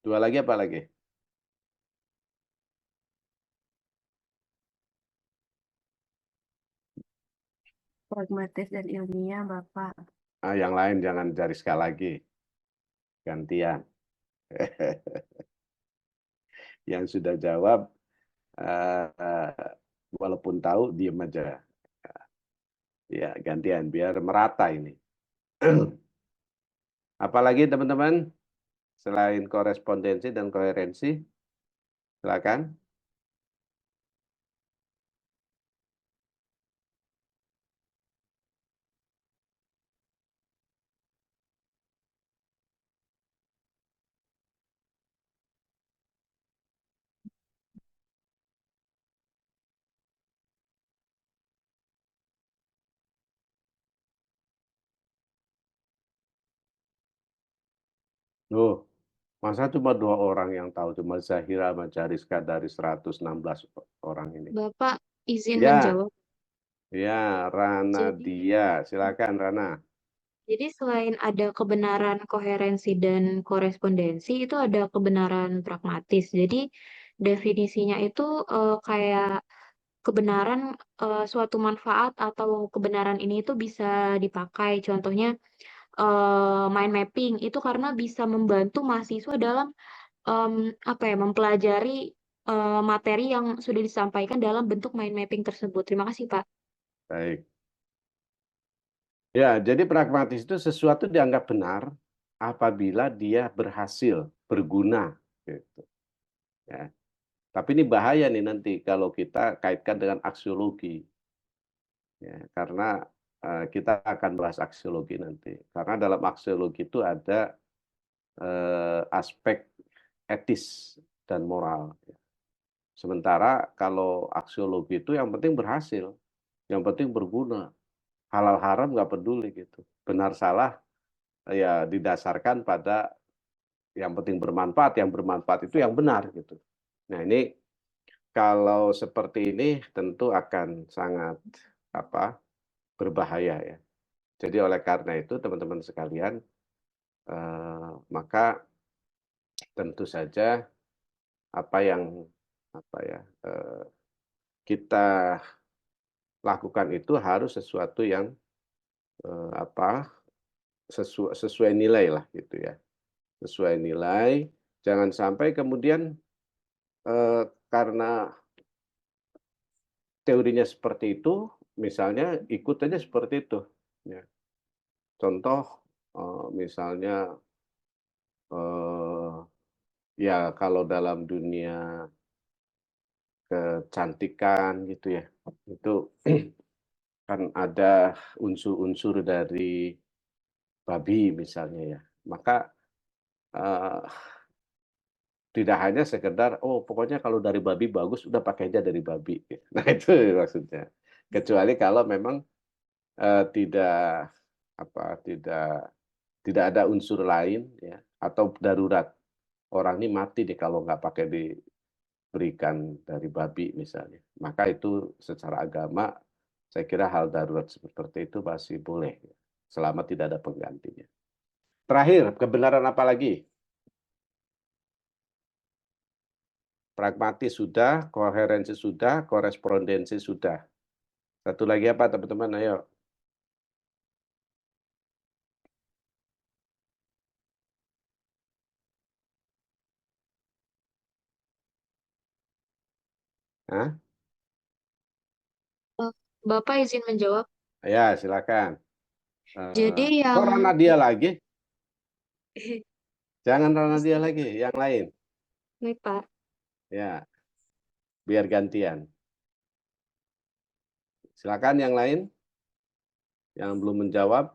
Dua lagi apa lagi? Pragmatis dan ilmiah, Bapak. Ah, yang lain jangan cari sekali lagi. Gantian. Yang sudah jawab, walaupun tahu, diem aja. Ya, gantian biar merata ini. Apalagi teman-teman, selain korespondensi dan koherensi, silakan. Loh, masa cuma dua orang yang tahu, cuma Zahira sama Jariska dari 116 orang ini. Bapak izin Ya, menjawab. ya, Rana Jadi, Dia. Silakan, Rana. jadi selain ada kebenaran koherensi dan korespondensi, itu ada kebenaran pragmatis. Jadi definisinya itu kayak kebenaran suatu manfaat atau kebenaran ini itu bisa dipakai. Contohnya mind mapping itu karena bisa membantu mahasiswa dalam em, apa ya mempelajari materi yang sudah disampaikan dalam bentuk mind mapping tersebut. Terima kasih, Pak. Baik. Ya, jadi pragmatis itu sesuatu dianggap benar apabila dia berhasil, berguna, gitu. Ya. Tapi ini bahaya nih nanti kalau kita kaitkan dengan aksiologi, ya, karena kita akan bahas aksiologi nanti. Karena dalam aksiologi itu ada aspek etis dan moral. Sementara kalau aksiologi itu yang penting berhasil, yang penting berguna, halal haram nggak peduli gitu. Benar salah ya didasarkan pada yang penting bermanfaat, yang bermanfaat itu yang benar gitu. Nah ini kalau seperti ini tentu akan sangat apa berbahaya ya. Jadi oleh karena itu teman-teman sekalian, maka tentu saja apa yang apa ya kita lakukan itu harus sesuatu yang apa sesuai nilai lah gitu ya, sesuai nilai. Jangan sampai kemudian karena teorinya seperti itu, misalnya ikut aja seperti itu. Ya. Contoh, misalnya eh, ya kalau dalam dunia kecantikan gitu ya, itu kan ada unsur-unsur dari babi misalnya ya. Maka eh, tidak hanya sekedar, oh pokoknya kalau dari babi bagus, udah pakai aja dari babi. Nah itu maksudnya. Kecuali kalau memang tidak apa tidak ada unsur lain ya atau darurat orang ini mati nih kalau nggak pakai diberikan dari babi misalnya, maka itu secara agama saya kira hal darurat seperti itu masih boleh ya, selama tidak ada penggantinya. Terakhir, kebenaran apa lagi? Pragmatis sudah, koherensi sudah, korespondensi sudah. Satu lagi apa teman-teman? Ayo. Hah? Eh, Bapak izin menjawab. Ya silakan. Jadi Kok yang Rana dia lagi? Jangan Rana dia bisa, lagi, yang lain. nih Pak. Ya, biar gantian. Silakan yang lain yang belum menjawab.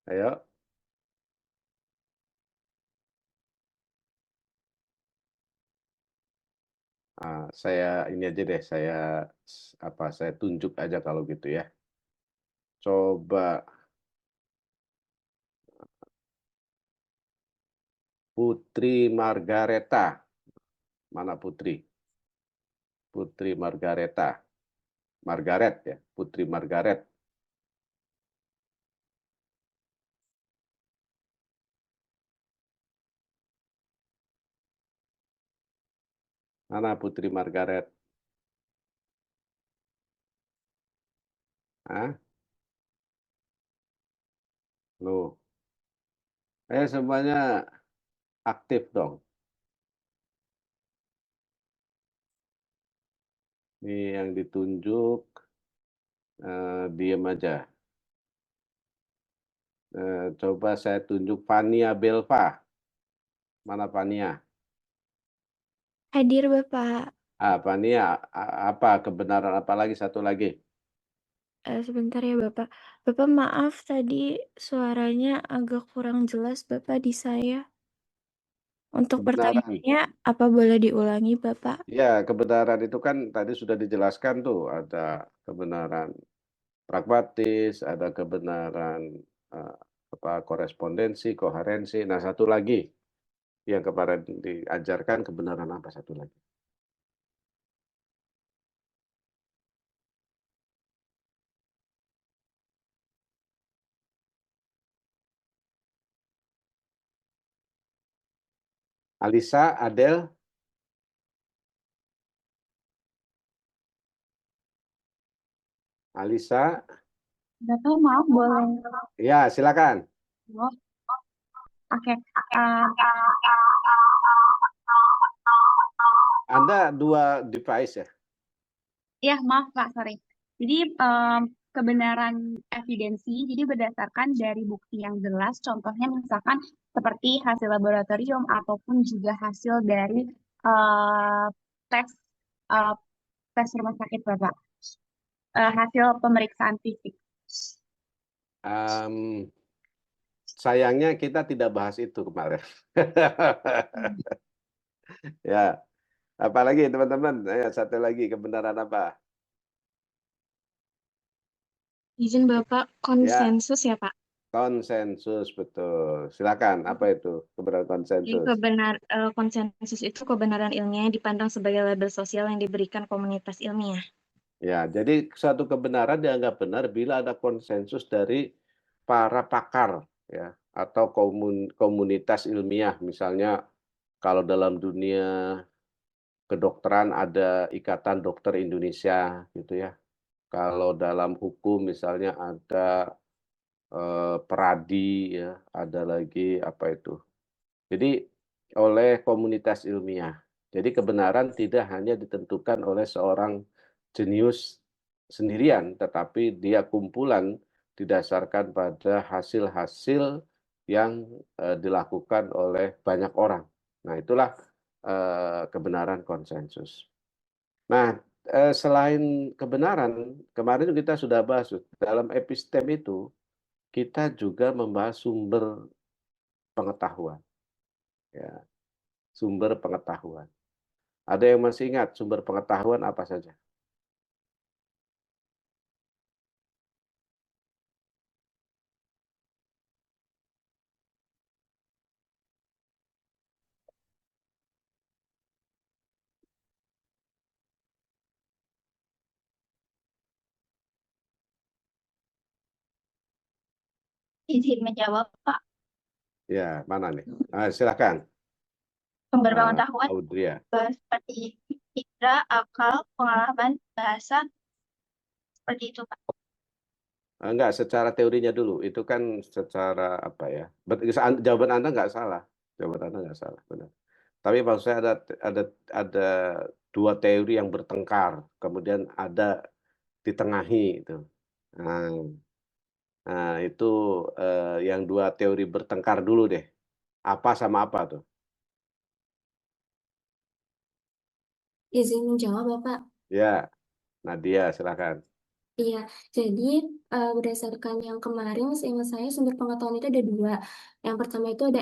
Ayo. Saya ini aja deh, saya tunjuk aja kalau gitu ya. Coba Putri Margareta. Mana Putri? Putri Margareta. Margaret ya, Putri Margaret. Mana Putri Margaret? Hah? Loh, semuanya aktif dong. Ini yang ditunjuk, diem aja. Coba saya tunjuk Fania Belva. Mana Fania? Hadir Bapak. Fania, apa kebenaran apa lagi? Satu lagi. Sebentar ya Bapak. Bapak maaf tadi suaranya agak kurang jelas Bapak di saya. Untuk Kebenaran. pertanyaannya, apa boleh diulangi Bapak? Ya, kebenaran itu kan tadi sudah dijelaskan tuh, ada kebenaran pragmatis, ada kebenaran eh, korespondensi, koherensi. Nah, satu lagi yang kemarin diajarkan kebenaran apa satu lagi? Alisa, Adel, Alisa, Bapak maaf boleh. ya silakan. Oke. Anda dua device ya? Ya maaf Pak, sorry. Jadi kebenaran evidensi, jadi berdasarkan dari bukti yang jelas, contohnya misalkan seperti hasil laboratorium ataupun juga hasil dari eh, tes eh, tes rumah sakit Bapak. Hasil pemeriksaan fisik. Em, sayangnya kita tidak bahas itu kemarin. Ya, apalagi teman-teman? Satu lagi kebenaran apa? Izin Bapak Ya, konsensus ya Pak. konsensus betul. Silakan, apa itu kebenaran Jadi konsensus? konsensus itu kebenaran ilmiah yang dipandang sebagai label sosial yang diberikan komunitas ilmiah. Ya, jadi suatu kebenaran dianggap benar bila ada konsensus dari para pakar, ya, atau komunitas ilmiah. Misalnya, kalau dalam dunia kedokteran ada Ikatan Dokter Indonesia, gitu ya. Kalau dalam hukum misalnya ada Peradi, ya, ada lagi apa itu. Jadi oleh komunitas ilmiah. Jadi kebenaran tidak hanya ditentukan oleh seorang jenius sendirian, tetapi dia kumpulan didasarkan pada hasil-hasil yang dilakukan oleh banyak orang. Nah, itulah kebenaran konsensus. Nah, selain kebenaran, kemarin kita sudah bahas dalam epistem itu kita juga membahas sumber pengetahuan, ya, sumber pengetahuan. Ada yang masih ingat sumber pengetahuan apa saja? Izin menjawab Pak. Ya, mana nih? Silakan, Sumber pengetahuan Audria. seperti indera, akal, pengalaman, bahasa, seperti itu Pak. Enggak, secara teorinya dulu. Itu kan secara apa ya? Jawaban Anda enggak salah. Jawaban Anda enggak salah, benar. Tapi maksud saya ada dua teori yang bertengkar, kemudian ada ditengahi itu. Nah, itu yang dua teori bertengkar dulu deh. Apa sama apa tuh? Izin menjawab Bapak. Ya, Nadia silakan. Iya, jadi berdasarkan yang kemarin, seingat saya sumber pengetahuan itu ada dua. Yang pertama itu ada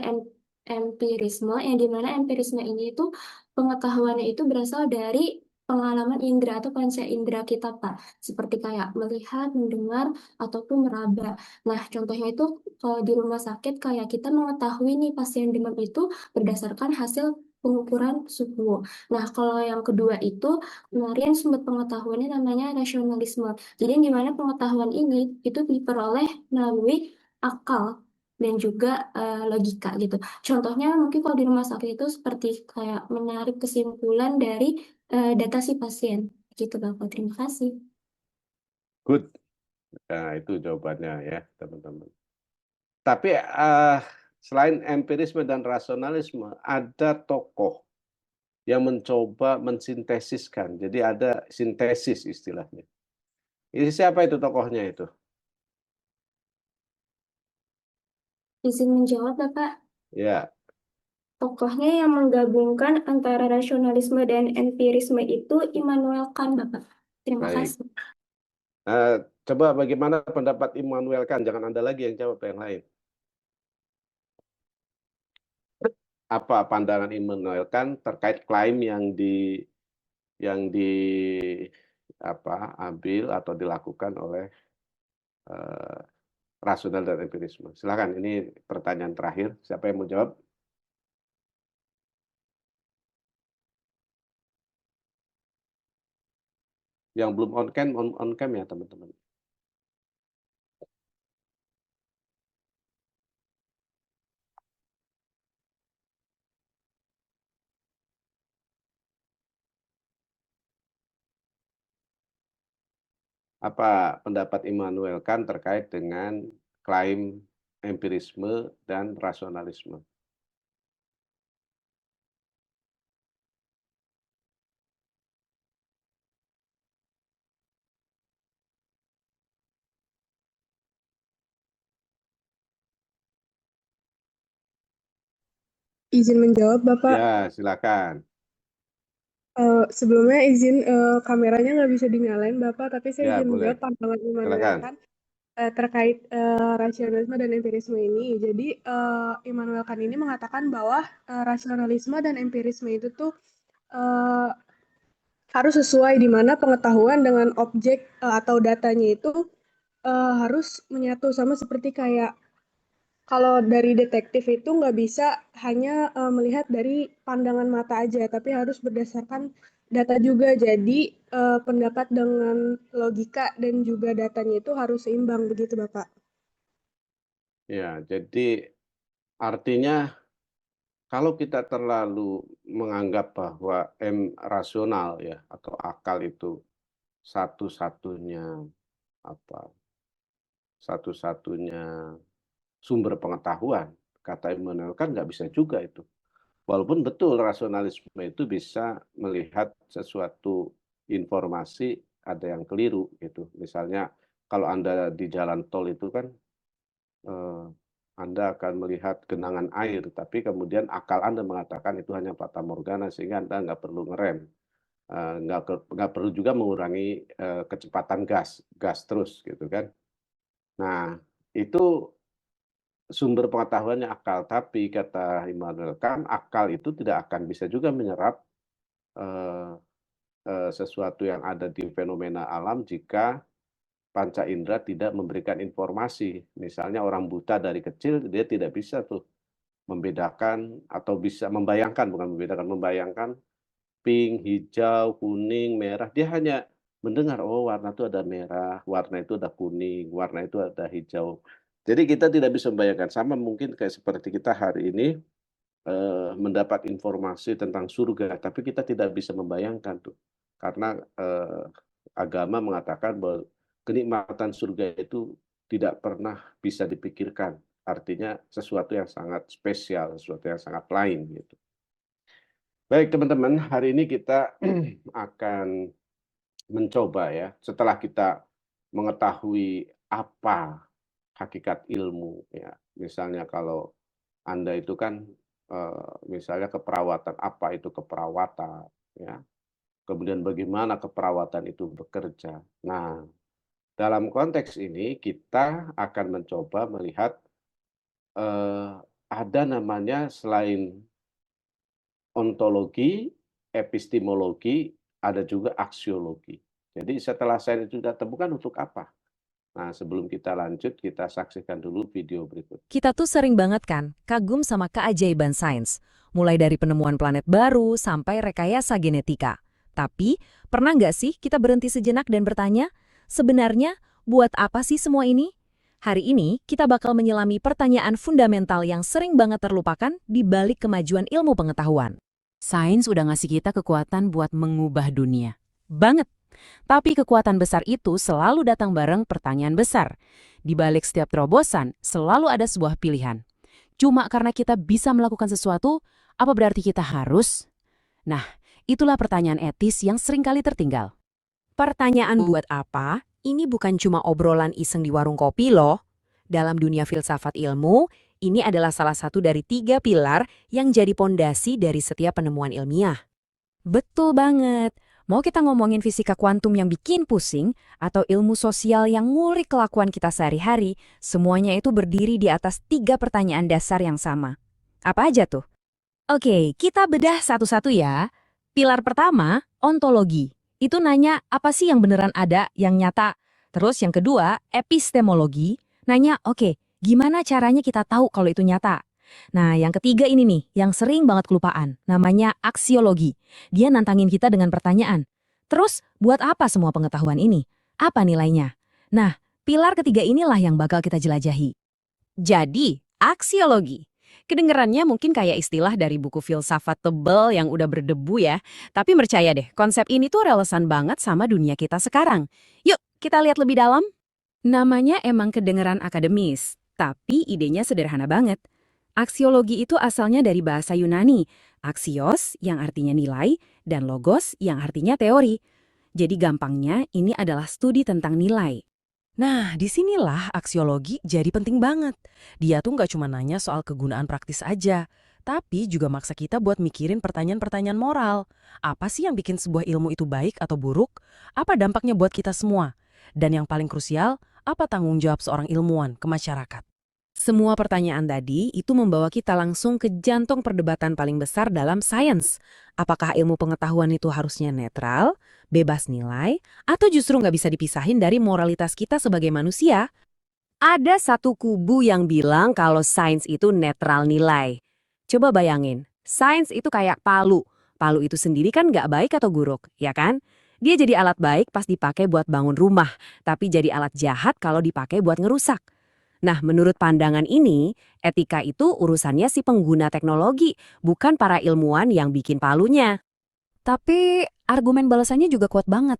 empirisme, yang dimana empirisme ini itu pengetahuannya itu berasal dari pengalaman indera atau panca indera kita, Pak. Seperti kayak melihat, mendengar, ataupun meraba. Nah, contohnya itu kalau di rumah sakit kayak kita mengetahui nih pasien demam itu berdasarkan hasil pengukuran suhu. Nah, kalau yang kedua itu kemarin sumber pengetahuannya namanya rasionalisme. Jadi di mana pengetahuan ini itu diperoleh melalui akal. dan juga logika gitu. Contohnya mungkin kalau di rumah sakit itu seperti kayak menarik kesimpulan dari data si pasien. Gitu Bapak, terima kasih. Good. Nah, itu jawabannya ya, teman-teman. Tapi selain empirisme dan rasionalisme, ada tokoh yang mencoba mensintesiskan. Jadi ada sintesis istilahnya. Ini siapa itu tokohnya itu? Izin menjawab Bapak. Ya, Tokohnya yang menggabungkan antara rasionalisme dan empirisme itu Immanuel Kant, Bapak. Terima baik. kasih. Coba bagaimana pendapat Immanuel Kant? Jangan Anda lagi yang jawab, yang lain. Apa pandangan Immanuel Kant terkait klaim yang ambil atau dilakukan oleh rasional dan empirisme? Silakan, ini pertanyaan terakhir. Siapa yang mau jawab? Yang belum on cam ya, teman-teman. Apa pendapat Immanuel Kant terkait dengan klaim empirisme dan rasionalisme? Izin menjawab, Bapak. Ya, silakan. Sebelumnya izin kameranya nggak bisa dinyalain, Bapak, tapi saya Ya, izin boleh. menjawab pandangan Immanuel Silakan. Kant terkait rasionalisme dan empirisme ini. Jadi, Immanuel Kant ini mengatakan bahwa rasionalisme dan empirisme itu tuh eh, harus sesuai, di mana pengetahuan dengan objek atau datanya itu harus menyatu, sama seperti kayak kalau dari detektif itu nggak bisa hanya melihat dari pandangan mata aja, tapi harus berdasarkan data juga. Jadi pendapat dengan logika dan juga datanya itu harus seimbang, begitu Bapak. Ya, jadi artinya kalau kita terlalu menganggap bahwa rasional ya atau akal itu satu-satunya apa satu-satunya sumber pengetahuan, kata Immanuel kan nggak bisa juga itu. Walaupun betul rasionalisme itu bisa melihat sesuatu informasi ada yang keliru gitu. Misalnya kalau Anda di jalan tol itu kan Anda akan melihat genangan air, tapi kemudian akal Anda mengatakan itu hanya fata morgana sehingga Anda nggak perlu ngerem, nggak perlu juga mengurangi kecepatan gas terus gitu kan. Nah itu sumber pengetahuannya akal, tapi kata Immanuel Kant, akal itu tidak akan bisa juga menyerap eh, sesuatu yang ada di fenomena alam jika panca indera tidak memberikan informasi. Misalnya orang buta dari kecil dia tidak bisa tuh membedakan atau bisa membayangkan, bukan membedakan, membayangkan pink, hijau, kuning, merah. Dia hanya mendengar, oh warna itu ada merah, warna itu ada kuning, warna itu ada hijau. Jadi kita tidak bisa membayangkan. Sama mungkin kayak seperti kita hari ini mendapat informasi tentang surga, tapi kita tidak bisa membayangkan tuh. Karena agama mengatakan bahwa kenikmatan surga itu tidak pernah bisa dipikirkan. Artinya sesuatu yang sangat spesial, sesuatu yang sangat lain gitu. Baik teman-teman, hari ini kita akan mencoba ya, setelah kita mengetahui apa hakikat ilmu ya. Misalnya kalau Anda itu kan misalnya keperawatan, apa itu keperawatan ya. Kemudian bagaimana keperawatan itu bekerja. Nah, dalam konteks ini kita akan mencoba melihat ada namanya selain ontologi, epistemologi, ada juga aksiologi. Jadi setelah saya sudah temukan untuk apa? Nah, sebelum kita lanjut, kita saksikan dulu video berikut. Kita tuh sering banget kan kagum sama keajaiban sains, mulai dari penemuan planet baru sampai rekayasa genetika. Tapi, pernah nggak sih kita berhenti sejenak dan bertanya, sebenarnya buat apa sih semua ini? Hari ini kita bakal menyelami pertanyaan fundamental yang sering banget terlupakan di balik kemajuan ilmu pengetahuan. Sains udah ngasih kita kekuatan buat mengubah dunia. Banget. Tapi kekuatan besar itu selalu datang bareng pertanyaan besar. Di balik setiap terobosan, selalu ada sebuah pilihan. Cuma karena kita bisa melakukan sesuatu, apa berarti kita harus? Nah, itulah pertanyaan etis yang seringkali tertinggal. Pertanyaan buat apa? Ini bukan cuma obrolan iseng di warung kopi loh. Dalam dunia filsafat ilmu, ini adalah salah satu dari 3 pilar yang jadi pondasi dari setiap penemuan ilmiah. Betul banget. Mau kita ngomongin fisika kuantum yang bikin pusing, atau ilmu sosial yang ngulik kelakuan kita sehari-hari, semuanya itu berdiri di atas 3 pertanyaan dasar yang sama. Apa aja tuh? Oke, kita bedah satu-satu ya. Pilar pertama, ontologi. Itu nanya apa sih yang beneran ada, yang nyata. Terus yang kedua, epistemologi. Nanya, oke, gimana caranya kita tahu kalau itu nyata? Nah, yang ketiga ini nih, yang sering banget kelupaan. Namanya aksiologi. Dia nantangin kita dengan pertanyaan. Terus, buat apa semua pengetahuan ini? Apa nilainya? Nah, pilar ketiga inilah yang bakal kita jelajahi. Jadi, aksiologi. Kedengerannya mungkin kayak istilah dari buku filsafat tebel yang udah berdebu ya. Tapi percaya deh, konsep ini tuh relevan banget sama dunia kita sekarang. Yuk, kita lihat lebih dalam. Namanya emang kedengeran akademis, tapi idenya sederhana banget. Aksiologi itu asalnya dari bahasa Yunani, aksios yang artinya nilai, dan logos yang artinya teori. Jadi gampangnya ini adalah studi tentang nilai. Nah, disinilah aksiologi jadi penting banget. Dia tuh nggak cuma nanya soal kegunaan praktis aja, tapi juga maksa kita buat mikirin pertanyaan-pertanyaan moral. Apa sih yang bikin sebuah ilmu itu baik atau buruk? Apa dampaknya buat kita semua? Dan yang paling krusial, apa tanggung jawab seorang ilmuwan ke masyarakat? Semua pertanyaan tadi itu membawa kita langsung ke jantung perdebatan paling besar dalam sains. Apakah ilmu pengetahuan itu harusnya netral, bebas nilai, atau justru nggak bisa dipisahin dari moralitas kita sebagai manusia? Ada satu kubu yang bilang kalau sains itu netral nilai. Coba bayangin, sains itu kayak palu. Palu itu sendiri kan nggak baik atau buruk, ya kan? Dia jadi alat baik pas dipakai buat bangun rumah, tapi jadi alat jahat kalau dipakai buat ngerusak. Nah, menurut pandangan ini, etika itu urusannya si pengguna teknologi, bukan para ilmuwan yang bikin palunya. Tapi argumen balasannya juga kuat banget.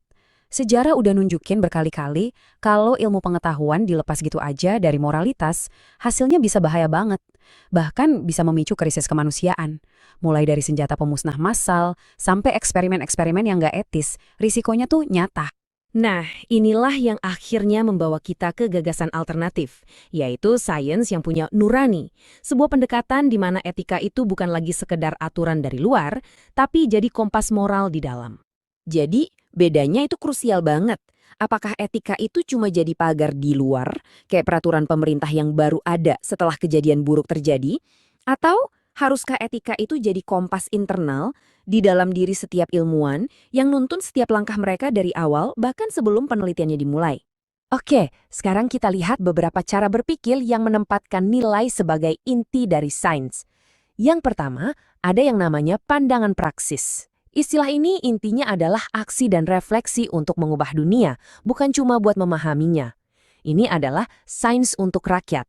Sejarah udah nunjukin berkali-kali kalau ilmu pengetahuan dilepas gitu aja dari moralitas, hasilnya bisa bahaya banget. Bahkan bisa memicu krisis kemanusiaan. Mulai dari senjata pemusnah massal, sampai eksperimen-eksperimen yang nggak etis, risikonya tuh nyata. Nah, inilah yang akhirnya membawa kita ke gagasan alternatif, yaitu sains yang punya nurani. Sebuah pendekatan di mana etika itu bukan lagi sekedar aturan dari luar, tapi jadi kompas moral di dalam. Jadi, bedanya itu krusial banget. Apakah etika itu cuma jadi pagar di luar, kayak peraturan pemerintah yang baru ada setelah kejadian buruk terjadi? Atau haruskah etika itu jadi kompas internal di dalam diri setiap ilmuwan yang nuntun setiap langkah mereka dari awal bahkan sebelum penelitiannya dimulai? Oke, sekarang kita lihat beberapa cara berpikir yang menempatkan nilai sebagai inti dari sains. Yang pertama, ada yang namanya pandangan praksis. Istilah ini intinya adalah aksi dan refleksi untuk mengubah dunia, bukan cuma buat memahaminya. Ini adalah sains untuk rakyat.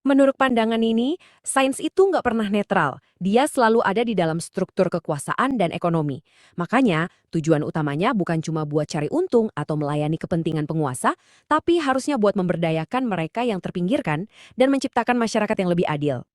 Menurut pandangan ini, sains itu nggak pernah netral. Dia selalu ada di dalam struktur kekuasaan dan ekonomi. Makanya, tujuan utamanya bukan cuma buat cari untung atau melayani kepentingan penguasa, tapi harusnya buat memberdayakan mereka yang terpinggirkan dan menciptakan masyarakat yang lebih adil.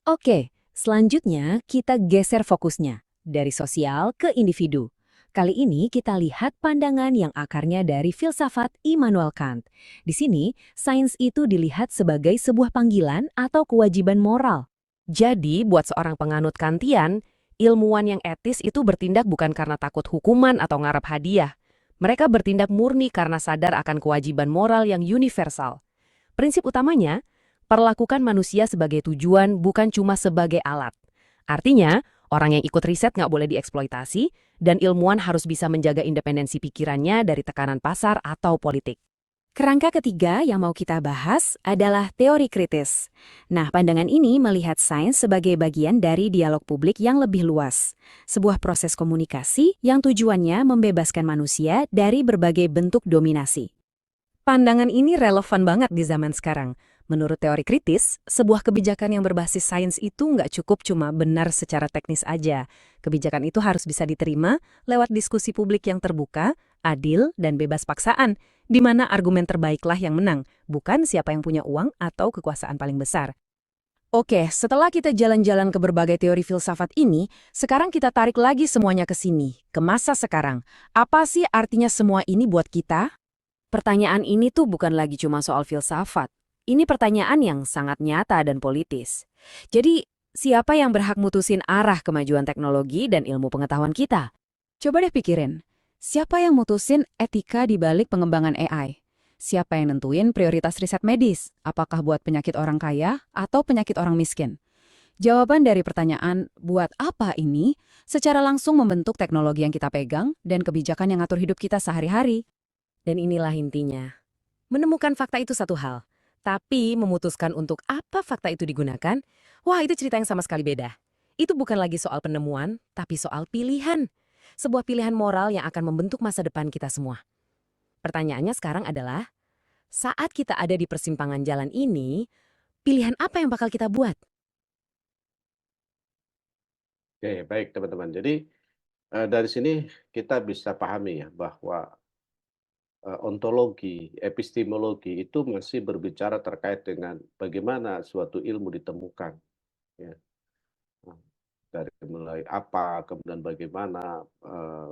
Oke, selanjutnya kita geser fokusnya dari sosial ke individu. Kali ini kita lihat pandangan yang akarnya dari filsafat Immanuel Kant. Di sini, sains itu dilihat sebagai sebuah panggilan atau kewajiban moral. Jadi, buat seorang penganut Kantian, ilmuwan yang etis itu bertindak bukan karena takut hukuman atau ngarep hadiah. Mereka bertindak murni karena sadar akan kewajiban moral yang universal. Prinsip utamanya, perlakukan manusia sebagai tujuan bukan cuma sebagai alat. Artinya, orang yang ikut riset nggak boleh dieksploitasi, dan ilmuwan harus bisa menjaga independensi pikirannya dari tekanan pasar atau politik. Kerangka ketiga yang mau kita bahas adalah teori kritis. Nah, pandangan ini melihat sains sebagai bagian dari dialog publik yang lebih luas. Sebuah proses komunikasi yang tujuannya membebaskan manusia dari berbagai bentuk dominasi. Pandangan ini relevan banget di zaman sekarang. Menurut teori kritis, sebuah kebijakan yang berbasis sains itu nggak cukup cuma benar secara teknis aja. Kebijakan itu harus bisa diterima lewat diskusi publik yang terbuka, adil, dan bebas paksaan, di mana argumen terbaiklah yang menang, bukan siapa yang punya uang atau kekuasaan paling besar. Oke, setelah kita jalan-jalan ke berbagai teori filsafat ini, sekarang kita tarik lagi semuanya ke sini, ke masa sekarang. Apa sih artinya semua ini buat kita? Pertanyaan ini tuh bukan lagi cuma soal filsafat. Ini pertanyaan yang sangat nyata dan politis. Jadi, siapa yang berhak mutusin arah kemajuan teknologi dan ilmu pengetahuan kita? Coba deh pikirin, siapa yang mutusin etika di balik pengembangan AI? Siapa yang nentuin prioritas riset medis? Apakah buat penyakit orang kaya atau penyakit orang miskin? Jawaban dari pertanyaan, buat apa ini, secara langsung membentuk teknologi yang kita pegang dan kebijakan yang ngatur hidup kita sehari-hari. Dan inilah intinya. Menemukan fakta itu satu hal, tapi memutuskan untuk apa fakta itu digunakan, wah itu cerita yang sama sekali beda. Itu bukan lagi soal penemuan, tapi soal pilihan. Sebuah pilihan moral yang akan membentuk masa depan kita semua. Pertanyaannya sekarang adalah, saat kita ada di persimpangan jalan ini, pilihan apa yang bakal kita buat? Oke, baik teman-teman. Jadi dari sini kita bisa pahami ya bahwa ontologi, epistemologi itu masih berbicara terkait dengan bagaimana suatu ilmu ditemukan, ya. Nah, dari mulai apa, kemudian bagaimana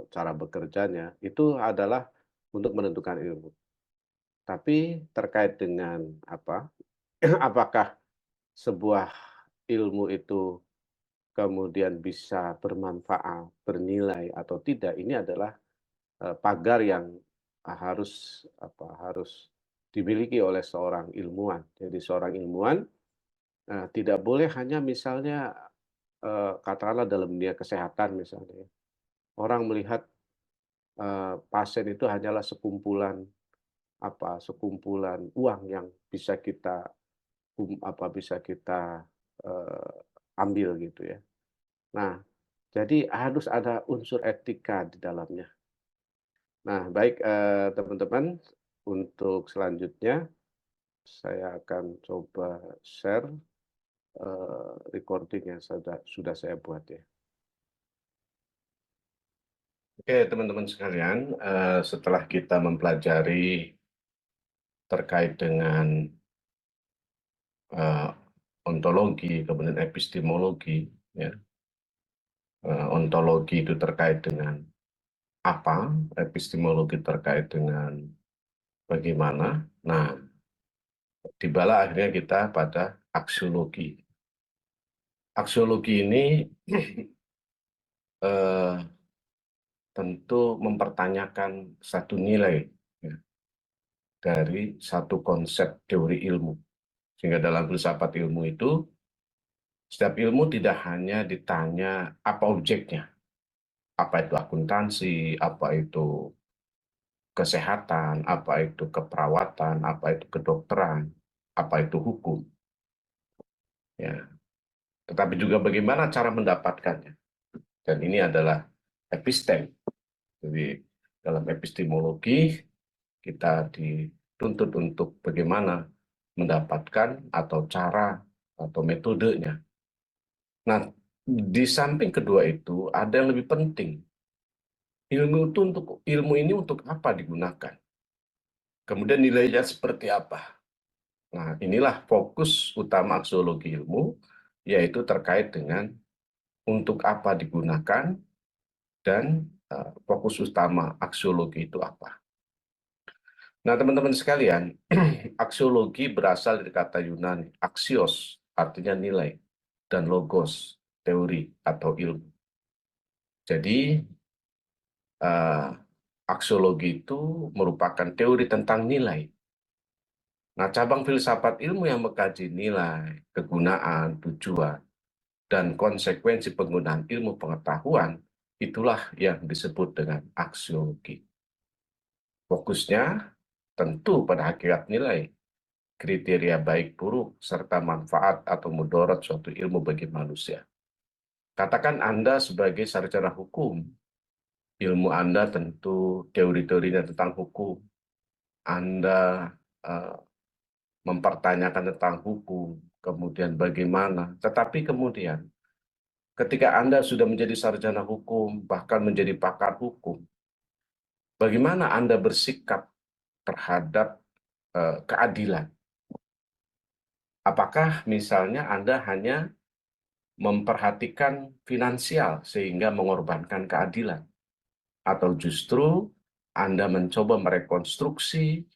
cara bekerjanya, itu adalah untuk menentukan ilmu. Tapi terkait dengan apa, apakah sebuah ilmu itu kemudian bisa bermanfaat, bernilai atau tidak, ini adalah pagar yang harus dimiliki oleh seorang ilmuwan. Jadi seorang ilmuwan tidak boleh hanya misalnya katakanlah dalam dunia kesehatan misalnya ya, orang melihat pasien itu hanyalah sekumpulan uang yang bisa kita ambil gitu ya. Nah, jadi harus ada unsur etika di dalamnya. Nah, baik teman-teman, untuk selanjutnya saya akan coba share recording yang sudah saya buat ya. Oke, teman-teman sekalian, setelah kita mempelajari terkait dengan ontologi, kemudian epistemologi, ya. Ontologi itu terkait dengan apa, epistemologi terkait dengan bagaimana. Nah, tibalah akhirnya kita pada aksiologi. Aksiologi ini tentu mempertanyakan satu nilai ya, dari satu konsep teori ilmu. Sehingga dalam filsafat ilmu itu, setiap ilmu tidak hanya ditanya apa objeknya, apa itu akuntansi, apa itu kesehatan, apa itu keperawatan, apa itu kedokteran, apa itu hukum. Ya. Tetapi juga bagaimana cara mendapatkannya. Dan ini adalah epistem. Jadi dalam epistemologi kita dituntut untuk bagaimana mendapatkan atau cara atau metodenya. Nah, di samping kedua itu ada yang lebih penting. Ilmu ini untuk apa digunakan? Kemudian nilainya seperti apa? Nah, inilah fokus utama aksiologi ilmu, yaitu terkait dengan untuk apa digunakan dan fokus utama aksiologi itu apa. Nah, teman-teman sekalian, aksiologi berasal dari kata Yunani, axios, artinya nilai, dan logos, teori atau ilmu. Jadi, aksiologi itu merupakan teori tentang nilai. Nah, cabang filsafat ilmu yang mengkaji nilai, kegunaan, tujuan, dan konsekuensi penggunaan ilmu pengetahuan, itulah yang disebut dengan aksiologi. Fokusnya tentu pada hakikat nilai, kriteria baik buruk, serta manfaat atau mudarat suatu ilmu bagi manusia. Katakan Anda sebagai sarjana hukum, ilmu Anda tentu teori-teorinya tentang hukum. Anda mempertanyakan tentang hukum, kemudian bagaimana. Tetapi kemudian ketika Anda sudah menjadi sarjana hukum, bahkan menjadi pakar hukum, bagaimana Anda bersikap terhadap keadilan? Apakah misalnya Anda hanya memperhatikan finansial sehingga mengorbankan keadilan? Atau justru Anda mencoba merekonstruksi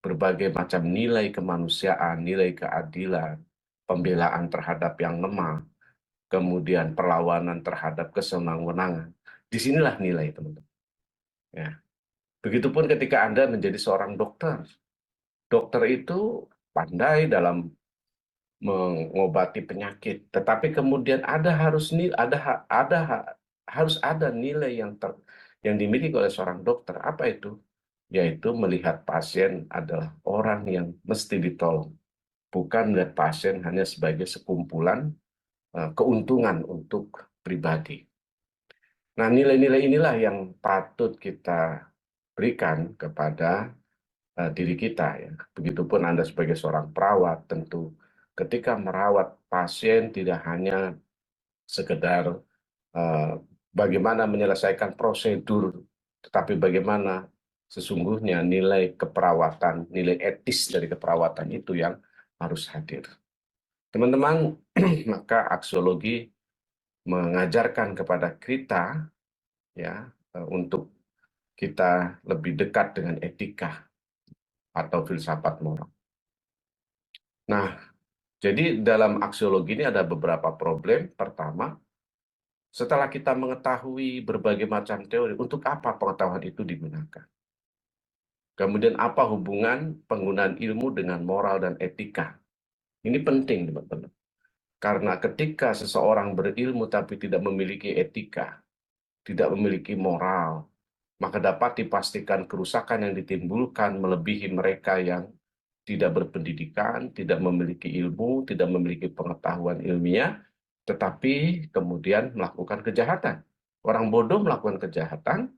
berbagai macam nilai kemanusiaan, nilai keadilan, pembelaan terhadap yang lemah, kemudian perlawanan terhadap kesenang-wenangan. Disinilah nilai, teman-teman. Ya. Begitupun ketika Anda menjadi seorang dokter. Dokter itu pandai dalam mengobati penyakit, tetapi kemudian harus ada nilai yang dimiliki oleh seorang dokter. Apa itu? Yaitu melihat pasien adalah orang yang mesti ditolong, bukan melihat pasien hanya sebagai sekumpulan keuntungan untuk pribadi. Nah, nilai-nilai inilah yang patut kita berikan kepada diri kita, ya. Begitupun Anda sebagai seorang perawat, tentu ketika merawat pasien tidak hanya sekedar bagaimana menyelesaikan prosedur, tetapi bagaimana sesungguhnya nilai keperawatan, nilai etis dari keperawatan itu yang harus hadir. Teman-teman, maka aksiologi mengajarkan kepada kita, ya, untuk kita lebih dekat dengan etika atau filsafat moral. Nah, jadi dalam aksiologi ini ada beberapa problem. Pertama, setelah kita mengetahui berbagai macam teori, untuk apa pengetahuan itu digunakan? Kemudian apa hubungan penggunaan ilmu dengan moral dan etika? Ini penting, teman-teman. Karena ketika seseorang berilmu tapi tidak memiliki etika, tidak memiliki moral, maka dapat dipastikan kerusakan yang ditimbulkan melebihi mereka yang tidak berpendidikan, tidak memiliki ilmu, tidak memiliki pengetahuan ilmiah, tetapi kemudian melakukan kejahatan. Orang bodoh melakukan kejahatan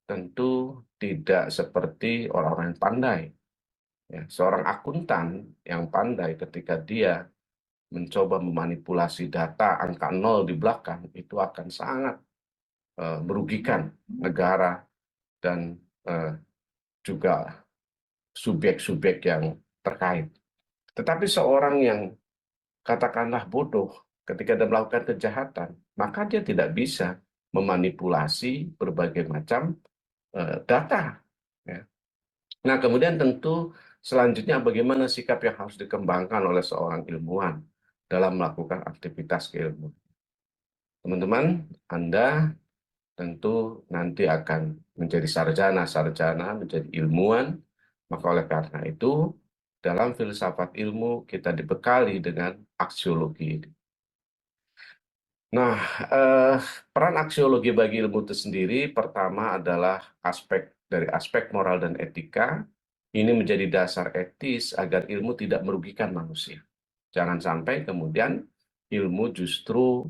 tentu tidak seperti orang-orang yang pandai. Ya, seorang akuntan yang pandai ketika dia mencoba memanipulasi data angka 0 di belakang, itu akan sangat merugikan negara dan juga subjek-subjek yang terkait. Tetapi seorang yang katakanlah bodoh ketika dia melakukan kejahatan, maka dia tidak bisa memanipulasi berbagai macam data. Ya. Nah, kemudian tentu selanjutnya bagaimana sikap yang harus dikembangkan oleh seorang ilmuwan dalam melakukan aktivitas keilmuan. Teman-teman, Anda tentu nanti akan menjadi sarjana, menjadi ilmuwan. Maka oleh karena itu, dalam filsafat ilmu kita dibekali dengan aksiologi. Nah, peran aksiologi bagi ilmu itu sendiri pertama adalah dari aspek moral dan etika. Ini menjadi dasar etis agar ilmu tidak merugikan manusia. Jangan sampai kemudian ilmu justru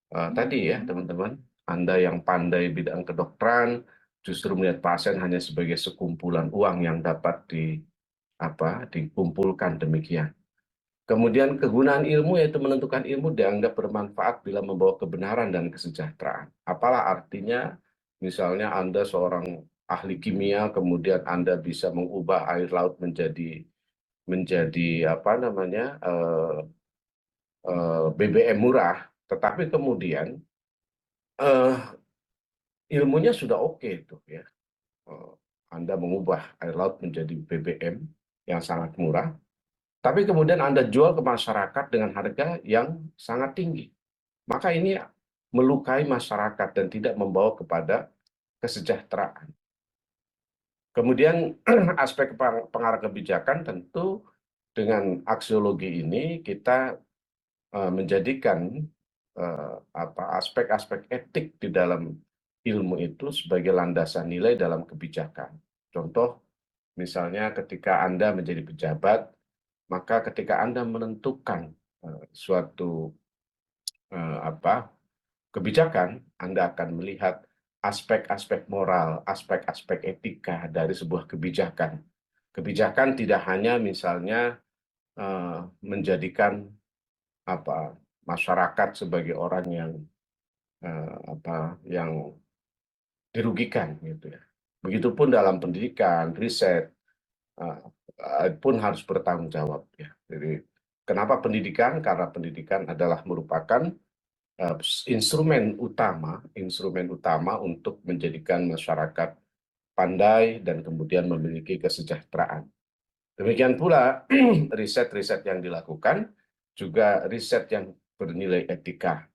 tadi ya teman-teman, Anda yang pandai bidang kedokteran justru melihat pasien hanya sebagai sekumpulan uang yang dapat dikumpulkan demikian. Kemudian kegunaan ilmu yaitu menentukan ilmu dianggap bermanfaat bila membawa kebenaran dan kesejahteraan. Apalah artinya misalnya Anda seorang ahli kimia, kemudian Anda bisa mengubah air laut menjadi BBM murah, tetapi kemudian ilmunya sudah oke itu ya. Anda mengubah air laut menjadi BBM yang sangat murah, tapi kemudian Anda jual ke masyarakat dengan harga yang sangat tinggi. Maka ini melukai masyarakat dan tidak membawa kepada kesejahteraan. Kemudian aspek pengarah kebijakan tentu dengan aksiologi ini kita menjadikan aspek-aspek etik di dalam ilmu itu sebagai landasan nilai dalam kebijakan. Contoh, misalnya ketika Anda menjadi pejabat, maka ketika Anda menentukan suatu kebijakan, Anda akan melihat aspek-aspek moral, aspek-aspek etika dari sebuah kebijakan. Kebijakan tidak hanya misalnya menjadikan masyarakat sebagai orang yang dirugikan gitu ya. Begitupun dalam pendidikan, riset pun harus bertanggung jawab ya. Jadi kenapa pendidikan? Karena pendidikan adalah merupakan instrumen utama untuk menjadikan masyarakat pandai dan kemudian memiliki kesejahteraan. Demikian pula riset-riset yang dilakukan juga riset yang bernilai etika.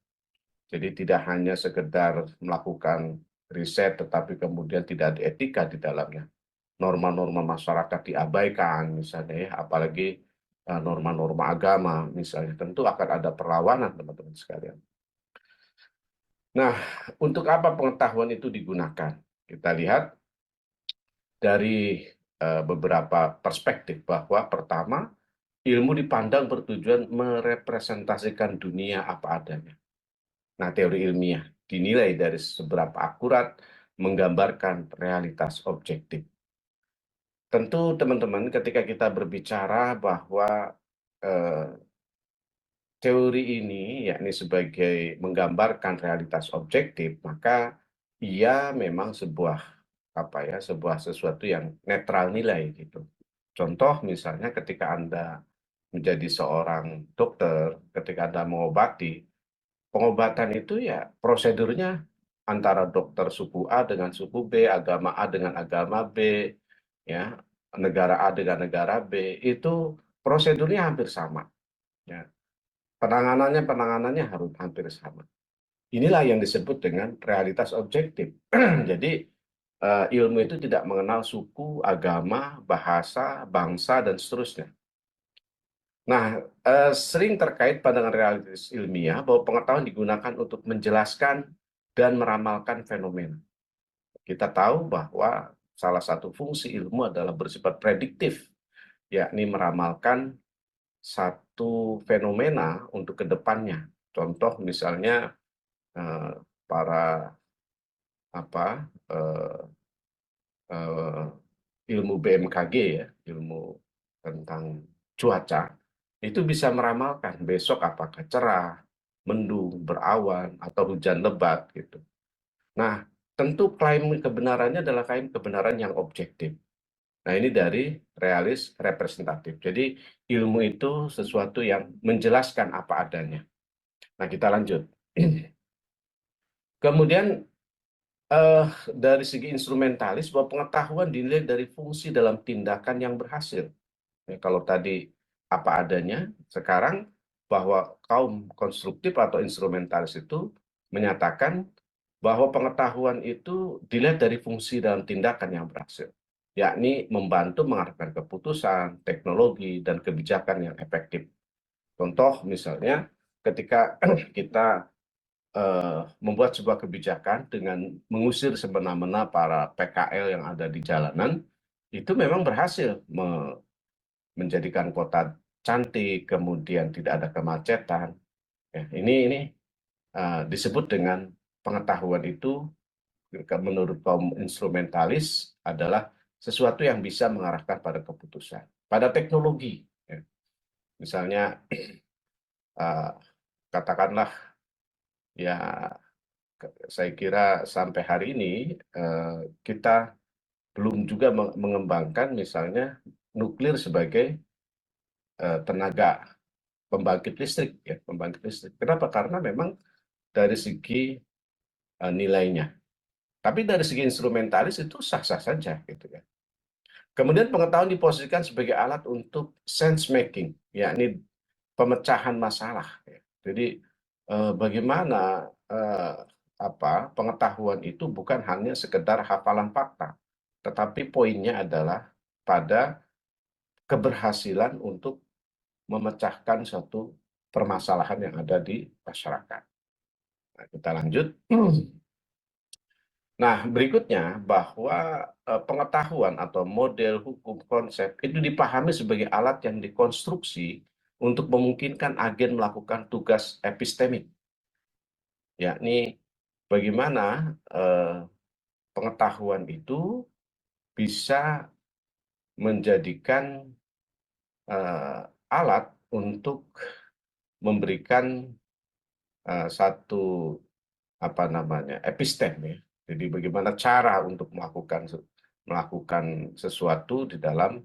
Jadi tidak hanya sekedar melakukan riset tetapi kemudian tidak ada etika di dalamnya. Norma-norma masyarakat diabaikan misalnya ya, apalagi norma-norma agama misalnya, tentu akan ada perlawanan teman-teman sekalian. Nah, untuk apa pengetahuan itu digunakan? Kita lihat dari beberapa perspektif bahwa pertama, ilmu dipandang bertujuan merepresentasikan dunia apa adanya. Nah, teori ilmiah dinilai dari seberapa akurat menggambarkan realitas objektif. Tentu teman-teman ketika kita berbicara bahwa teori ini yakni sebagai menggambarkan realitas objektif, maka ia memang sebuah sesuatu yang netral nilai gitu. Contoh misalnya ketika Anda menjadi seorang dokter, ketika Anda mengobati, pengobatan itu ya prosedurnya antara dokter suku A dengan suku B, agama A dengan agama B, ya, negara A dengan negara B, itu prosedurnya hampir sama. Ya. Penanganannya harus hampir sama. Inilah yang disebut dengan realitas objektif. Jadi ilmu itu tidak mengenal suku, agama, bahasa, bangsa, dan seterusnya. Nah, sering terkait pandangan realitas ilmiah bahwa pengetahuan digunakan untuk menjelaskan dan meramalkan fenomena. Kita tahu bahwa salah satu fungsi ilmu adalah bersifat prediktif, yakni meramalkan satu fenomena untuk kedepannya. Contoh misalnya para ilmu BMKG ya, ilmu tentang cuaca, itu bisa meramalkan besok apakah cerah, mendung, berawan, atau hujan lebat gitu. Nah, tentu klaim kebenarannya adalah klaim kebenaran yang objektif. Nah, ini dari realis representatif. Jadi, ilmu itu sesuatu yang menjelaskan apa adanya. Nah, kita lanjut. Kemudian, dari segi instrumentalis, bahwa pengetahuan dinilai dari fungsi dalam tindakan yang berhasil. Ya, kalau tadi apa adanya, sekarang bahwa kaum konstruktif atau instrumentalis itu menyatakan bahwa pengetahuan itu dilihat dari fungsi dalam tindakan yang berhasil, yakni membantu mengarahkan keputusan, teknologi, dan kebijakan yang efektif. Contoh misalnya ketika kita membuat sebuah kebijakan dengan mengusir semena-mena para PKL yang ada di jalanan, itu memang berhasil menjadikan kota cantik, kemudian tidak ada kemacetan. Ya, ini disebut dengan pengetahuan itu menurut kaum instrumentalis adalah sesuatu yang bisa mengarahkan pada keputusan. Pada teknologi, ya. Misalnya katakanlah ya saya kira sampai hari ini kita belum juga mengembangkan misalnya nuklir sebagai tenaga pembangkit listrik ya, pembangkit listrik. Kenapa? Karena memang dari segi nilainya. Tapi dari segi instrumentalis itu sah-sah saja gitu ya. Kemudian pengetahuan diposisikan sebagai alat untuk sense making, yakni pemecahan masalah ya. Jadi bagaimana pengetahuan itu bukan hanya sekedar hafalan fakta, tetapi poinnya adalah pada keberhasilan untuk memecahkan suatu permasalahan yang ada di masyarakat. Nah, kita lanjut. Nah, berikutnya bahwa pengetahuan atau model hukum konsep itu dipahami sebagai alat yang dikonstruksi untuk memungkinkan agen melakukan tugas epistemik, yakni bagaimana pengetahuan itu bisa menjadikan alat untuk memberikan satu epistem ya. Jadi bagaimana cara untuk melakukan sesuatu di dalam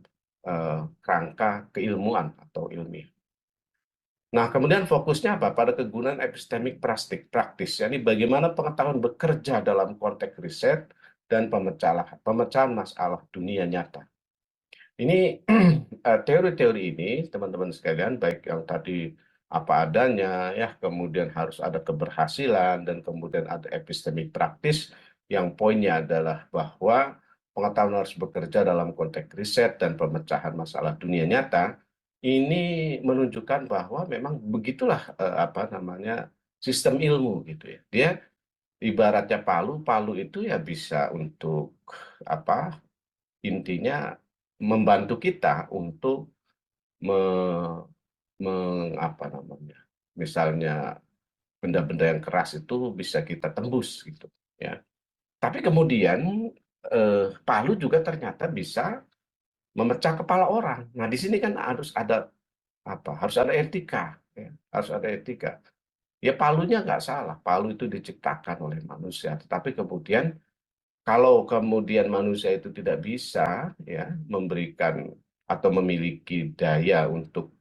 kerangka keilmuan atau ilmiah. Nah, kemudian fokusnya apa? Pada kegunaan epistemik praktis. Yani bagaimana pengetahuan bekerja dalam konteks riset dan pemecahan masalah dunia nyata. Ini teori-teori ini, teman-teman sekalian, baik yang tadi apa adanya, ya, kemudian harus ada keberhasilan, dan kemudian ada epistemik praktis, yang poinnya adalah bahwa pengetahuan harus bekerja dalam konteks riset dan pemecahan masalah dunia nyata. Ini menunjukkan bahwa memang begitulah sistem ilmu gitu ya. Dia ibaratnya palu itu ya bisa untuk intinya membantu kita untuk misalnya benda-benda yang keras itu bisa kita tembus gitu ya. Tapi kemudian palu juga ternyata bisa memecah kepala orang. Nah, di sini kan harus ada etika ya. Harus ada etika. Ya, palunya nggak salah, palu itu diciptakan oleh manusia, tetapi kemudian kalau kemudian manusia itu tidak bisa ya memberikan atau memiliki daya untuk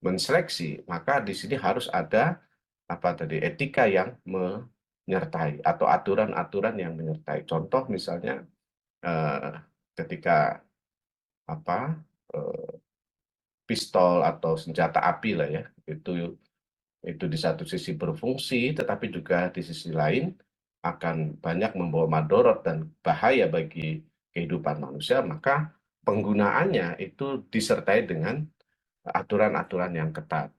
menseleksi, maka di sini harus ada etika yang menyertai atau aturan-aturan yang menyertai. Contoh misalnya ketika pistol atau senjata api lah ya, itu di satu sisi berfungsi, tetapi juga di sisi lain akan banyak membawa madorot dan bahaya bagi kehidupan manusia, maka penggunaannya itu disertai dengan aturan-aturan yang ketat.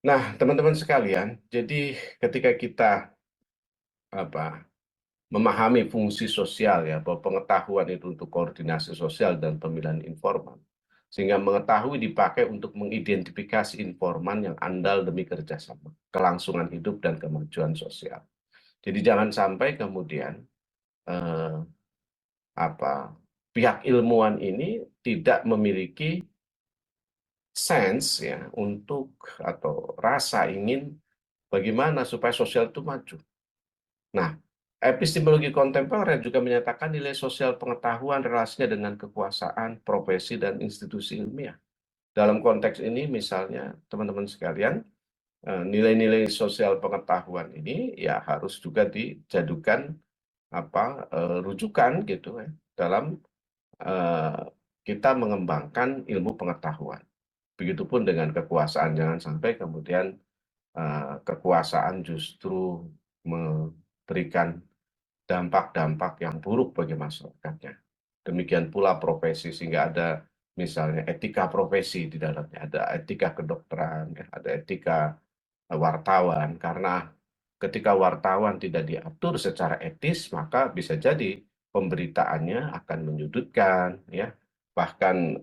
Nah, teman-teman sekalian, jadi ketika kita memahami fungsi sosial ya, bahwa pengetahuan itu untuk koordinasi sosial dan pemilihan informan, sehingga mengetahui dipakai untuk mengidentifikasi informan yang andal demi kerjasama, kelangsungan hidup dan kemajuan sosial. Jadi jangan sampai kemudian pihak ilmuwan ini tidak memiliki sense ya untuk atau rasa ingin bagaimana supaya sosial itu maju. Nah, epistemologi kontemporer juga menyatakan nilai sosial pengetahuan relasinya dengan kekuasaan, profesi, dan institusi ilmiah. Dalam konteks ini misalnya, teman-teman sekalian, nilai-nilai sosial pengetahuan ini ya harus juga dijadikan rujukan gitu ya, dalam kita mengembangkan ilmu pengetahuan. Begitupun dengan kekuasaan, jangan sampai kemudian kekuasaan justru memberikan dampak-dampak yang buruk bagi masyarakatnya. Demikian pula profesi, sehingga ada misalnya etika profesi di dalamnya, ada etika kedokteran, ya, ada etika wartawan, karena ketika wartawan tidak diatur secara etis, maka bisa jadi pemberitaannya akan menyudutkan, ya, bahkan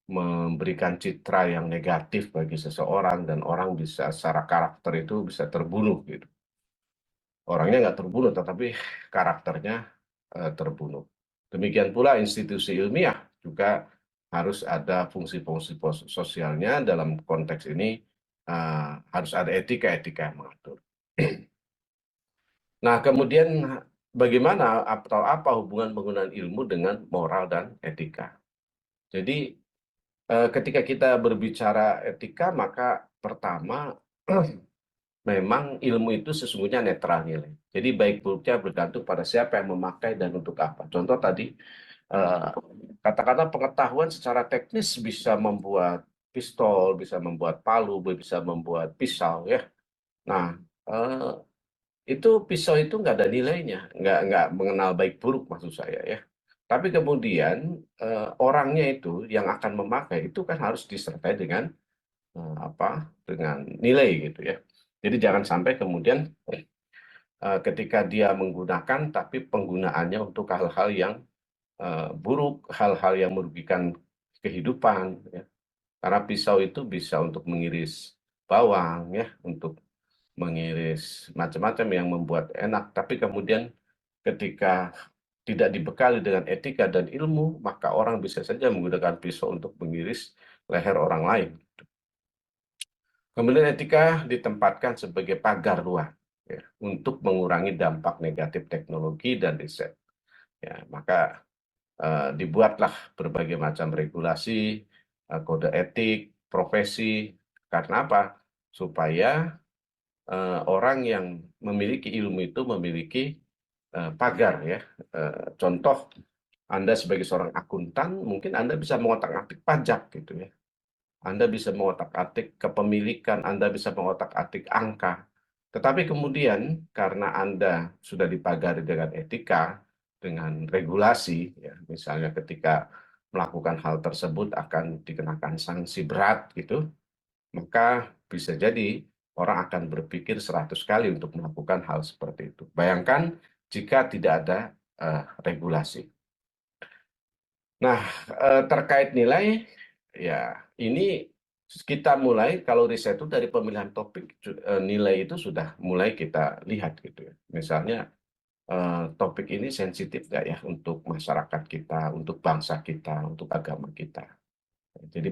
memberikan citra yang negatif bagi seseorang, dan orang bisa secara karakter itu bisa terbunuh gitu. Orangnya nggak terbunuh, tetapi karakternya terbunuh. Demikian pula institusi ilmiah juga harus ada fungsi-fungsi sosialnya. Dalam konteks ini harus ada etika-etika yang mengatur. Nah, kemudian bagaimana atau apa hubungan penggunaan ilmu dengan moral dan etika? Jadi ketika kita berbicara etika, maka pertama memang ilmu itu sesungguhnya netral nilai. Jadi baik buruknya bergantung pada siapa yang memakai dan untuk apa. Contoh tadi, kata-kata pengetahuan secara teknis bisa membuat pistol, bisa membuat palu, bisa membuat pisau ya. Nah, itu pisau itu nggak ada nilainya, nggak mengenal baik buruk maksud saya ya. Tapi kemudian orangnya itu yang akan memakai itu kan harus disertai dengan dengan nilai gitu ya. Jadi jangan sampai kemudian ketika dia menggunakan, tapi penggunaannya untuk hal-hal yang buruk, hal-hal yang merugikan kehidupan. Ya. Karena pisau itu bisa untuk mengiris bawang, ya, untuk mengiris macam-macam yang membuat enak. Tapi kemudian ketika tidak dibekali dengan etika dan ilmu, maka orang bisa saja menggunakan pisau untuk mengiris leher orang lain. Kemudian etika ditempatkan sebagai pagar luar ya, untuk mengurangi dampak negatif teknologi dan riset. Ya, maka dibuatlah berbagai macam regulasi, kode etik, profesi. Karena apa? Supaya orang yang memiliki ilmu itu memiliki pagar ya. Contoh, Anda sebagai seorang akuntan, mungkin Anda bisa mengotak-atik pajak gitu ya. Anda bisa mengotak-atik kepemilikan, Anda bisa mengotak-atik angka. Tetapi kemudian karena Anda sudah dipagari dengan etika, dengan regulasi, ya, misalnya ketika melakukan hal tersebut akan dikenakan sanksi berat gitu, maka bisa jadi orang akan berpikir 100 kali untuk melakukan hal seperti itu. Bayangkan jika tidak ada regulasi. Nah, terkait nilai, ya ini kita mulai kalau riset itu dari pemilihan topik, nilai itu sudah mulai kita lihat gitu ya. Misalnya topik ini sensitif nggak ya untuk masyarakat kita, untuk bangsa kita, untuk agama kita. Jadi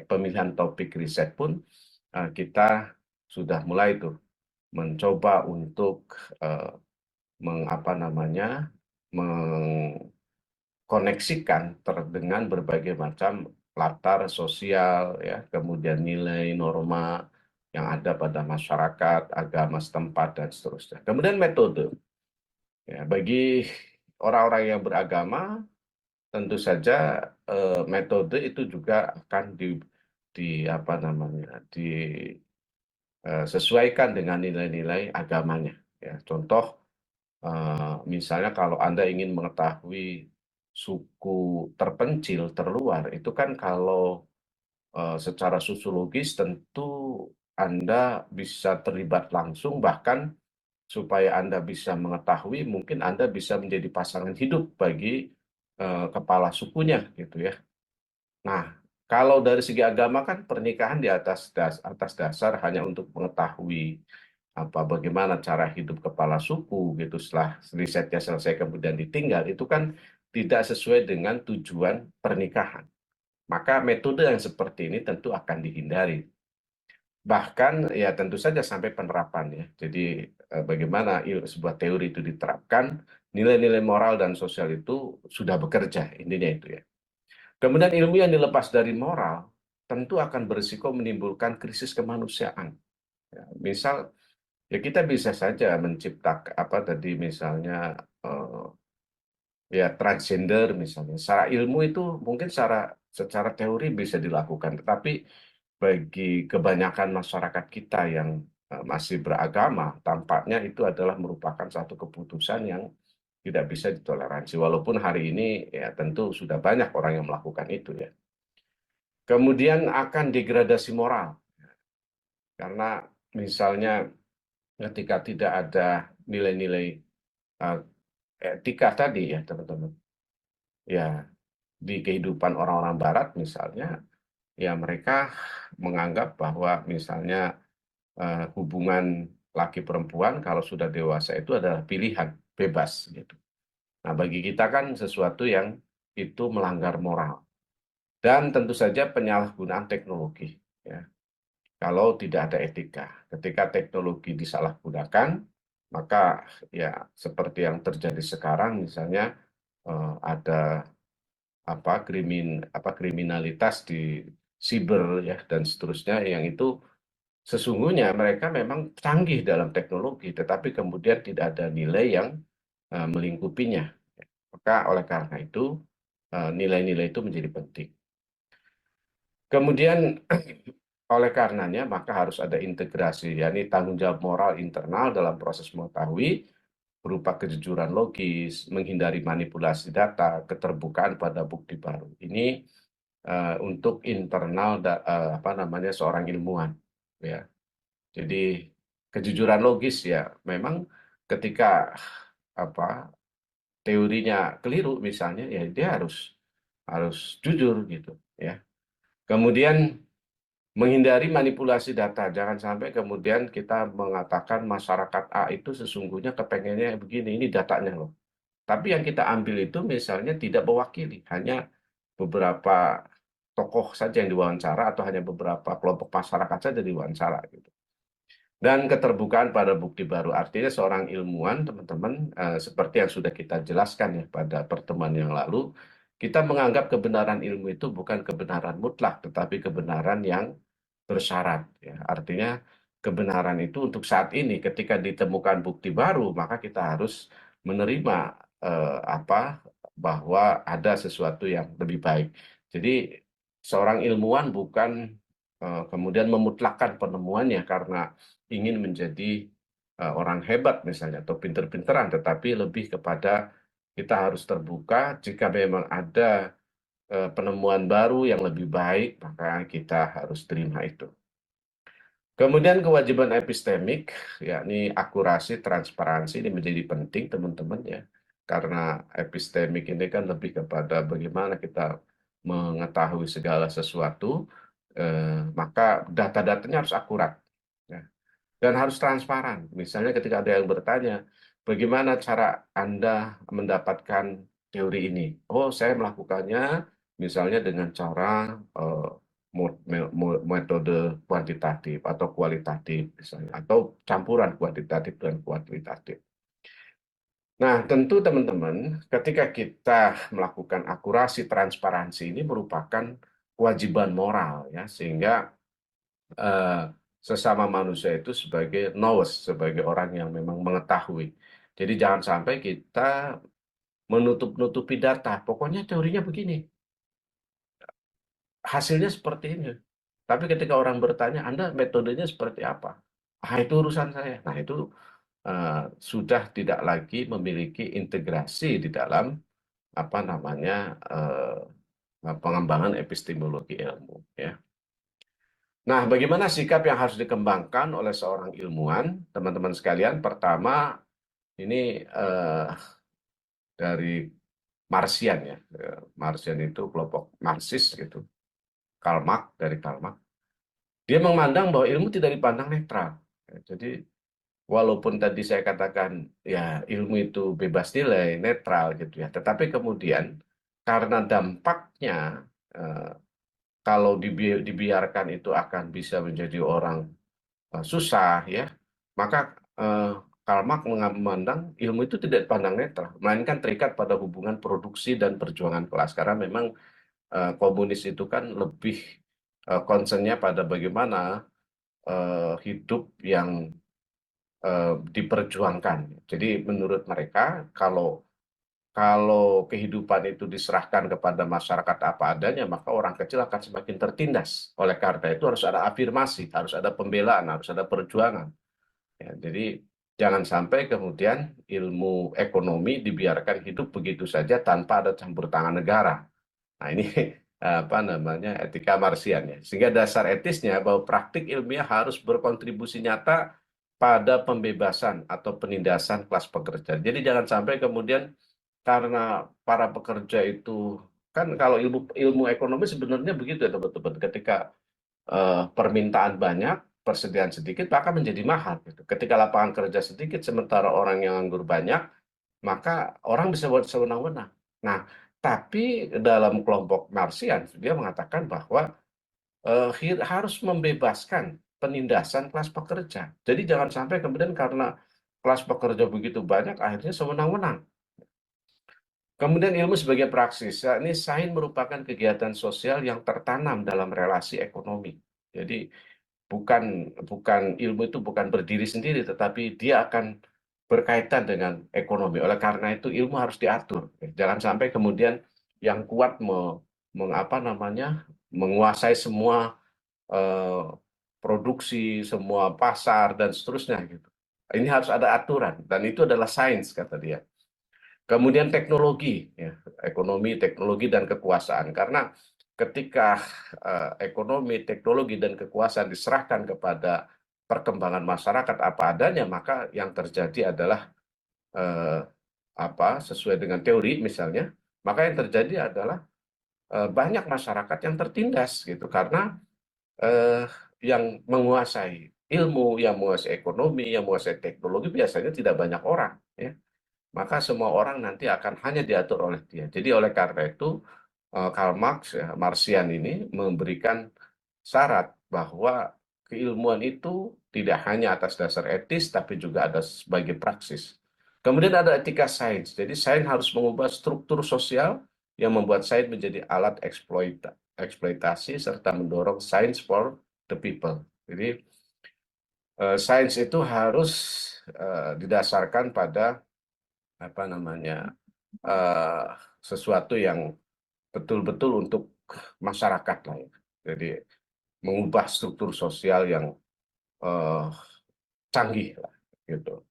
pemilihan topik riset pun kita sudah mulai tuh mencoba untuk mengapa namanya mengkoneksikan dengan berbagai macam latar sosial ya, kemudian nilai norma yang ada pada masyarakat, agama setempat dan seterusnya. Kemudian metode. Ya, bagi orang-orang yang beragama tentu saja metode itu juga akan apa namanya disesuaikan dengan nilai-nilai agamanya. Ya, contoh misalnya kalau Anda ingin mengetahui suku terpencil terluar itu kan kalau secara sosiologis tentu Anda bisa terlibat langsung, bahkan supaya Anda bisa mengetahui mungkin Anda bisa menjadi pasangan hidup bagi kepala sukunya gitu ya. Nah, kalau dari segi agama kan pernikahan di atas dasar hanya untuk mengetahui bagaimana cara hidup kepala suku gitu, setelah risetnya selesai kemudian ditinggal, itu kan tidak sesuai dengan tujuan pernikahan. Maka metode yang seperti ini tentu akan dihindari. Bahkan ya tentu saja sampai penerapan ya. Jadi bagaimana sebuah teori itu diterapkan, nilai-nilai moral dan sosial itu sudah bekerja, intinya itu ya. Kemudian ilmu yang dilepas dari moral tentu akan berisiko menimbulkan krisis kemanusiaan. Ya, misal ya kita bisa saja menciptakan misalnya ya transgender misalnya. Secara ilmu itu mungkin secara teori bisa dilakukan, tetapi bagi kebanyakan masyarakat kita yang masih beragama, tampaknya itu adalah merupakan satu keputusan yang tidak bisa ditoleransi. Walaupun hari ini ya tentu sudah banyak orang yang melakukan itu ya. Kemudian akan degradasi moral. Karena misalnya ketika tidak ada nilai-nilai etika tadi ya teman-teman. Ya di kehidupan orang-orang barat misalnya, ya mereka menganggap bahwa misalnya hubungan laki perempuan kalau sudah dewasa itu adalah pilihan bebas gitu. Nah, bagi kita kan sesuatu yang itu melanggar moral. Dan tentu saja penyalahgunaan teknologi ya. Kalau tidak ada etika. Ketika teknologi disalahgunakan, maka ya seperti yang terjadi sekarang misalnya ada kriminalitas di siber ya dan seterusnya yang itu sesungguhnya mereka memang canggih dalam teknologi, tetapi kemudian tidak ada nilai yang melingkupinya. Maka oleh karena itu nilai-nilai itu menjadi penting. Kemudian oleh karenanya maka harus ada integrasi, yakni tanggung jawab moral internal dalam proses mengetahui berupa kejujuran logis, menghindari manipulasi data, keterbukaan pada bukti baru. Ini untuk internal seorang ilmuwan ya. Jadi kejujuran logis ya memang ketika teorinya keliru misalnya ya dia harus jujur gitu ya. Kemudian menghindari manipulasi data, jangan sampai kemudian kita mengatakan masyarakat A itu sesungguhnya kepengennya begini, ini datanya loh. Tapi yang kita ambil itu misalnya tidak mewakili, hanya beberapa tokoh saja yang diwawancara atau hanya beberapa kelompok masyarakat saja diwawancara gitu. Dan keterbukaan pada bukti baru, artinya seorang ilmuwan, teman-teman, seperti yang sudah kita jelaskan ya pada pertemuan yang lalu, kita menganggap kebenaran ilmu itu bukan kebenaran mutlak, tetapi kebenaran yang bersyarat. Ya. Artinya kebenaran itu untuk saat ini, ketika ditemukan bukti baru, maka kita harus menerima bahwa ada sesuatu yang lebih baik. Jadi seorang ilmuwan bukan kemudian memutlakkan penemuannya karena ingin menjadi orang hebat misalnya atau pinter-pinteran, tetapi lebih kepada kita harus terbuka jika memang ada penemuan baru yang lebih baik, maka kita harus terima itu. Kemudian kewajiban epistemik, yakni akurasi, transparansi, ini menjadi penting teman-teman ya, karena epistemik ini kan lebih kepada bagaimana kita mengetahui segala sesuatu, maka data-datanya harus akurat. Ya. Dan harus transparan. Misalnya ketika ada yang bertanya, bagaimana cara Anda mendapatkan teori ini? Oh, saya melakukannya misalnya dengan cara metode kuantitatif atau kualitatif misalnya, atau campuran kuantitatif dan kualitatif. Nah, tentu teman-teman, ketika kita melakukan akurasi, transparansi ini merupakan kewajiban moral ya, sehingga sesama manusia itu sebagai knowers, sebagai orang yang memang mengetahui. Jadi jangan sampai kita menutup-nutupi data. Pokoknya teorinya begini, hasilnya seperti ini. Tapi ketika orang bertanya, Anda metodenya seperti apa? Ah, itu urusan saya. Nah, itu sudah tidak lagi memiliki integrasi di dalam pengembangan epistemologi ilmu. Ya. Nah, bagaimana sikap yang harus dikembangkan oleh seorang ilmuwan, teman-teman sekalian? Pertama, ini dari Marxian ya. Marxian itu kelompok Marxis gitu. Karl Marx, dari Karl Marx. Dia memandang bahwa ilmu tidak dipandang netral. Jadi, walaupun tadi saya katakan ya ilmu itu bebas nilai, netral gitu ya. Tetapi kemudian karena dampaknya kalau dibiarkan itu akan bisa menjadi orang susah ya, maka Karl Marx memandang ilmu itu tidak dipandang netral, melainkan terikat pada hubungan produksi dan perjuangan kelas. Karena memang komunis itu kan lebih concernnya pada bagaimana hidup yang diperjuangkan. Jadi menurut mereka kalau kehidupan itu diserahkan kepada masyarakat apa adanya, maka orang kecil akan semakin tertindas. Oleh karena itu harus ada afirmasi, harus ada pembelaan, harus ada perjuangan. Ya, jadi jangan sampai kemudian ilmu ekonomi dibiarkan hidup begitu saja tanpa ada campur tangan negara. Nah ini etika Marxian ya. Sehingga dasar etisnya bahwa praktik ilmiah harus berkontribusi nyata pada pembebasan atau penindasan kelas pekerja. Jadi jangan sampai kemudian karena para pekerja itu kan kalau ilmu ekonomi sebenarnya begitu ya teman-teman. Ketika permintaan banyak, persediaan sedikit, maka menjadi mahal. Gitu. Ketika lapangan kerja sedikit, sementara orang yang nganggur banyak, maka orang bisa buat sewenang-wenang. Nah, tapi dalam kelompok Marxian, dia mengatakan bahwa harus membebaskan penindasan kelas pekerja. Jadi jangan sampai kemudian karena kelas pekerja begitu banyak, akhirnya sewenang-wenang. Kemudian ilmu sebagai praksis, ini sains merupakan kegiatan sosial yang tertanam dalam relasi ekonomi. Jadi bukan ilmu itu bukan berdiri sendiri, tetapi dia akan berkaitan dengan ekonomi. Oleh karena itu ilmu harus diatur. Jangan sampai kemudian yang kuat menguasai semua produksi, semua pasar dan seterusnya gitu. Ini harus ada aturan dan itu adalah sains kata dia. Kemudian teknologi, ya, ekonomi, teknologi, dan kekuasaan. Karena ketika ekonomi, teknologi, dan kekuasaan diserahkan kepada perkembangan masyarakat apa adanya, maka yang terjadi adalah sesuai dengan teori misalnya, maka yang terjadi adalah banyak masyarakat yang tertindas gitu karena yang menguasai ilmu, yang menguasai ekonomi, yang menguasai teknologi biasanya tidak banyak orang, ya. maka semua orang nanti akan hanya diatur oleh dia. Jadi oleh karena itu Karl Marx, ya, Marxian ini memberikan syarat bahwa keilmuan itu tidak hanya atas dasar etis, tapi juga ada sebagai praksis. Kemudian ada etika sains. Jadi sains harus mengubah struktur sosial yang membuat sains menjadi alat eksploitasi serta mendorong science for the people. Jadi sains itu harus didasarkan pada apa namanya sesuatu yang betul-betul untuk masyarakat lah ya. Jadi mengubah struktur sosial yang canggih lah gitu.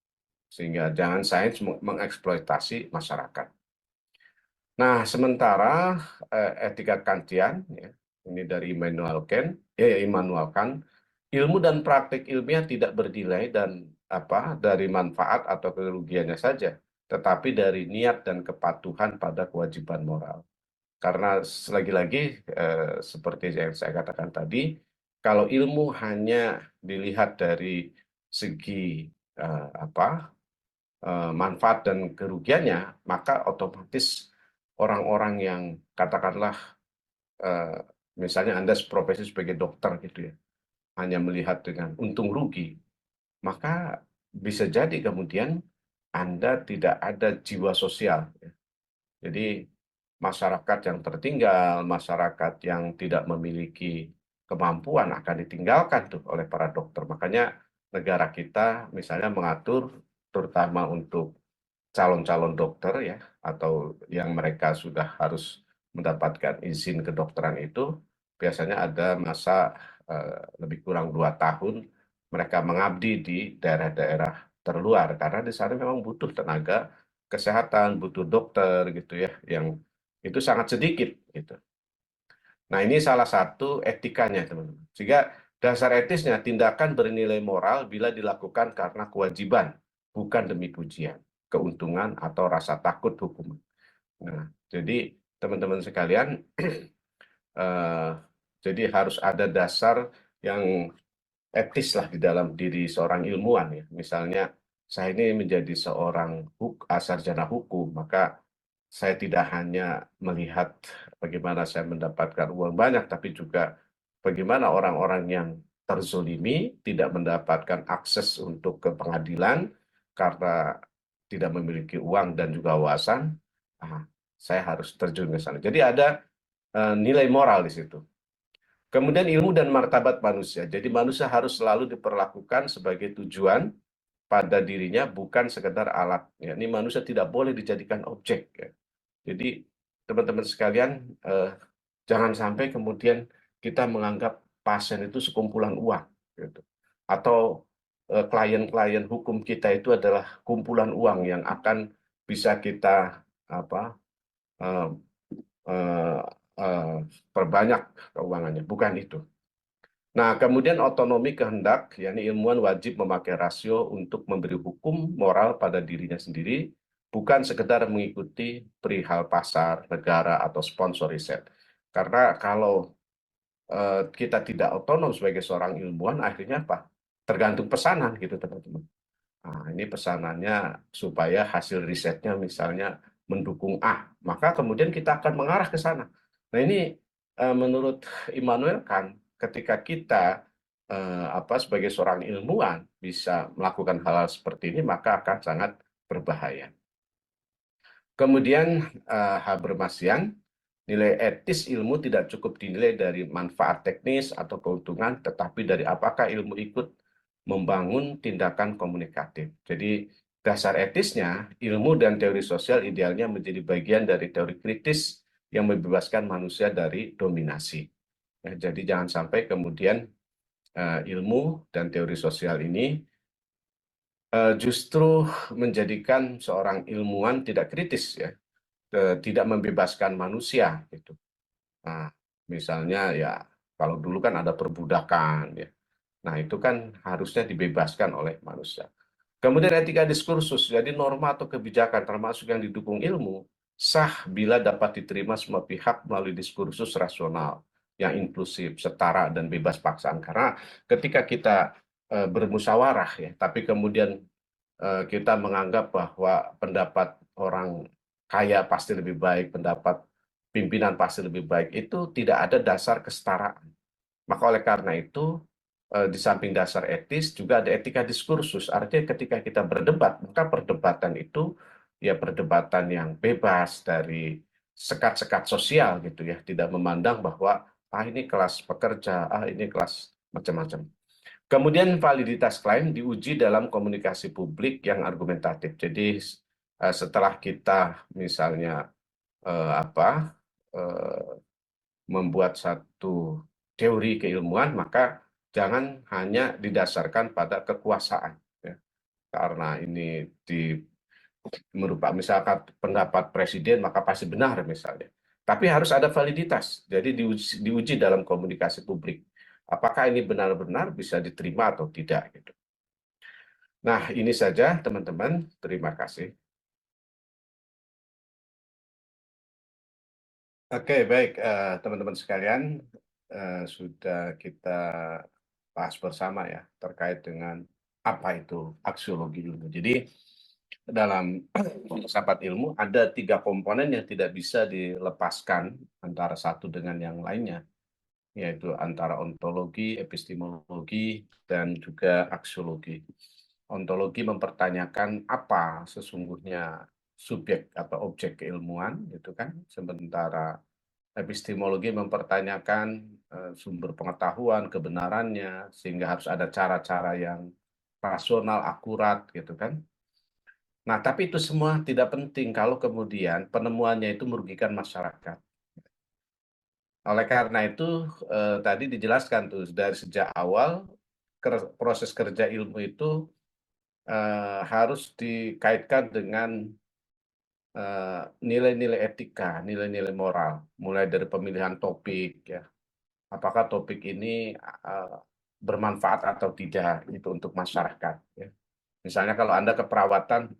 Sehingga jangan sains mengeksploitasi masyarakat. Nah, sementara etika Kantian ya, ini dari Immanuel Kant, ilmu dan praktik ilmiah tidak bernilai dan dari manfaat atau kerugiannya saja, tetapi dari niat dan kepatuhan pada kewajiban moral. Karena lagi-lagi seperti yang saya katakan tadi, kalau ilmu hanya dilihat dari segi manfaat dan kerugiannya, maka otomatis orang-orang yang katakanlah misalnya Anda profesi sebagai dokter gitu ya, hanya melihat dengan untung rugi, maka bisa jadi kemudian Anda tidak ada jiwa sosial. Ya. Jadi masyarakat yang tertinggal, masyarakat yang tidak memiliki kemampuan akan ditinggalkan tuh oleh para dokter. Makanya negara kita misalnya mengatur terutama untuk calon-calon dokter ya, atau yang mereka sudah harus mendapatkan izin kedokteran itu, biasanya ada masa lebih kurang 2 tahun mereka mengabdi di daerah-daerah terluar, karena di sana memang butuh tenaga kesehatan, butuh dokter gitu ya, yang itu sangat sedikit gitu. Nah, ini salah satu etikanya, teman-teman. Sehingga dasar etisnya, tindakan bernilai moral bila dilakukan karena kewajiban, bukan demi pujian, keuntungan, atau rasa takut hukuman. Nah, jadi teman-teman sekalian, jadi harus ada dasar yang etis lah di dalam diri seorang ilmuwan ya. Misalnya, saya ini menjadi seorang sarjana hukum, maka saya tidak hanya melihat bagaimana saya mendapatkan uang banyak, tapi juga bagaimana orang-orang yang terzolimi tidak mendapatkan akses untuk ke pengadilan karena tidak memiliki uang dan juga wawasan. Saya harus terjun ke sana. Jadi ada nilai moral di situ. Kemudian ilmu dan martabat manusia. Jadi manusia harus selalu diperlakukan sebagai tujuan pada dirinya, bukan sekedar alat. Ya, ini manusia tidak boleh dijadikan objek. Ya. Jadi teman-teman sekalian, jangan sampai kemudian kita menganggap pasien itu sekumpulan uang, gitu. Atau klien-klien hukum kita itu adalah kumpulan uang yang akan bisa kita perbanyak keuangannya, bukan itu. Nah, kemudian otonomi kehendak, yakni ilmuwan wajib memakai rasio untuk memberi hukum moral pada dirinya sendiri, bukan sekedar mengikuti perihal pasar, negara, atau sponsor riset. Karena kalau kita tidak otonom sebagai seorang ilmuwan, akhirnya apa? Tergantung pesanan gitu, teman-teman. Nah, ini pesanannya supaya hasil risetnya misalnya mendukung A, maka kemudian kita akan mengarah ke sana. Nah, ini menurut Immanuel Kant, ketika kita sebagai seorang ilmuwan bisa melakukan hal-hal seperti ini, maka akan sangat berbahaya. Kemudian Habermasian, nilai etis ilmu tidak cukup dinilai dari manfaat teknis atau keuntungan, tetapi dari apakah ilmu ikut membangun tindakan komunikatif. Jadi dasar etisnya, ilmu dan teori sosial idealnya menjadi bagian dari teori kritis yang membebaskan manusia dari dominasi. Ya, jadi jangan sampai kemudian ilmu dan teori sosial ini justru menjadikan seorang ilmuwan tidak kritis ya. Tidak membebaskan manusia gitu. Nah, misalnya ya kalau dulu kan ada perbudakan ya. Nah, itu kan harusnya dibebaskan oleh manusia. Kemudian etika diskursus, jadi norma atau kebijakan termasuk yang didukung ilmu sah bila dapat diterima semua pihak melalui diskursus rasional yang inklusif, setara, dan bebas paksaan. Karena ketika kita bermusyawarah ya, tapi kemudian kita menganggap bahwa pendapat orang kaya pasti lebih baik, pendapat pimpinan pasti lebih baik, itu tidak ada dasar kesetaraan. Maka oleh karena itu, di samping dasar etis juga ada etika diskursus. Artinya ketika kita berdebat, maka perdebatan itu ya perdebatan yang bebas dari sekat-sekat sosial gitu ya, tidak memandang bahwa ini kelas pekerja, ini kelas macam-macam. Kemudian validitas klaim diuji dalam komunikasi publik yang argumentatif. Jadi setelah kita misalnya membuat satu teori keilmuan, maka jangan hanya didasarkan pada kekuasaan, ya. Karena ini merupakan misalkan pendapat presiden, maka pasti benar misalnya. Tapi harus ada validitas, jadi diuji dalam komunikasi publik. Apakah ini benar-benar bisa diterima atau tidak gitu. Nah, ini saja teman-teman. Terima kasih. Oke, baik teman-teman sekalian, sudah kita bahas bersama ya terkait dengan apa itu aksiologi ilmu. Jadi dalam filsafat ilmu ada 3 komponen yang tidak bisa dilepaskan antara satu dengan yang lainnya, yaitu antara ontologi, epistemologi, dan juga aksiologi. Ontologi mempertanyakan apa sesungguhnya subjek atau objek keilmuan, gitu kan. Sementara epistemologi mempertanyakan sumber pengetahuan, kebenarannya, sehingga harus ada cara-cara yang rasional, akurat, gitu kan. Nah, tapi itu semua tidak penting kalau kemudian penemuannya itu merugikan masyarakat. Oleh karena itu, tadi dijelaskan tuh dari sejak awal proses kerja ilmu itu harus dikaitkan dengan nilai-nilai etika, nilai-nilai moral, mulai dari pemilihan topik, ya. Apakah topik ini bermanfaat atau tidak itu untuk masyarakat, ya. Misalnya kalau Anda keperawatan,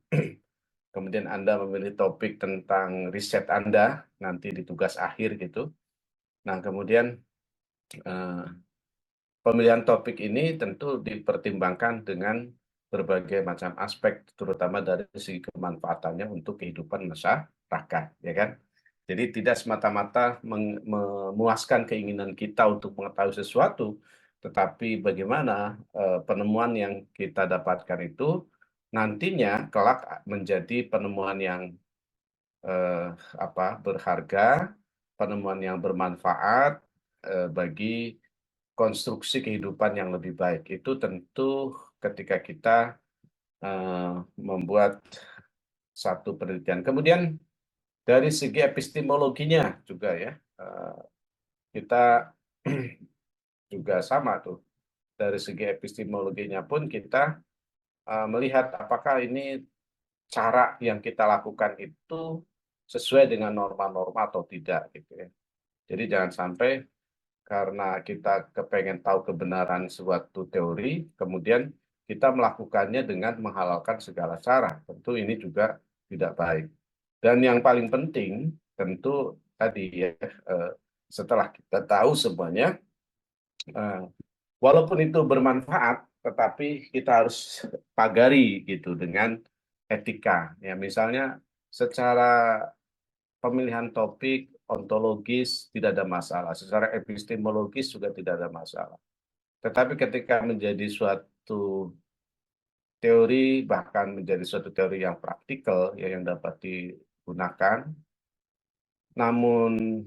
kemudian Anda memilih topik tentang riset Anda nanti di tugas akhir gitu. Nah, kemudian pemilihan topik ini tentu dipertimbangkan dengan berbagai macam aspek, terutama dari segi kemanfaatannya untuk kehidupan masyarakat, ya kan? Jadi tidak semata-mata memuaskan keinginan kita untuk mengetahui sesuatu, tetapi bagaimana penemuan yang kita dapatkan itu nantinya kelak menjadi penemuan yang berharga, penemuan yang bermanfaat bagi konstruksi kehidupan yang lebih baik. Itu tentu ketika kita membuat satu penelitian. Kemudian dari segi epistemologinya juga ya, kita juga sama tuh. Dari segi epistemologinya pun kita melihat apakah ini cara yang kita lakukan itu sesuai dengan norma-norma atau tidak gitu ya. Jadi jangan sampai karena kita kepengen tahu kebenaran suatu teori, kemudian kita melakukannya dengan menghalalkan segala cara. Tentu ini juga tidak baik. Dan yang paling penting, tentu tadi ya, setelah kita tahu semuanya, walaupun itu bermanfaat, tetapi kita harus pagari gitu dengan etika. Ya, misalnya secara pemilihan topik ontologis tidak ada masalah, secara epistemologis juga tidak ada masalah. Tetapi ketika menjadi suatu teori, bahkan menjadi suatu teori yang praktikal, ya, yang dapat digunakan, namun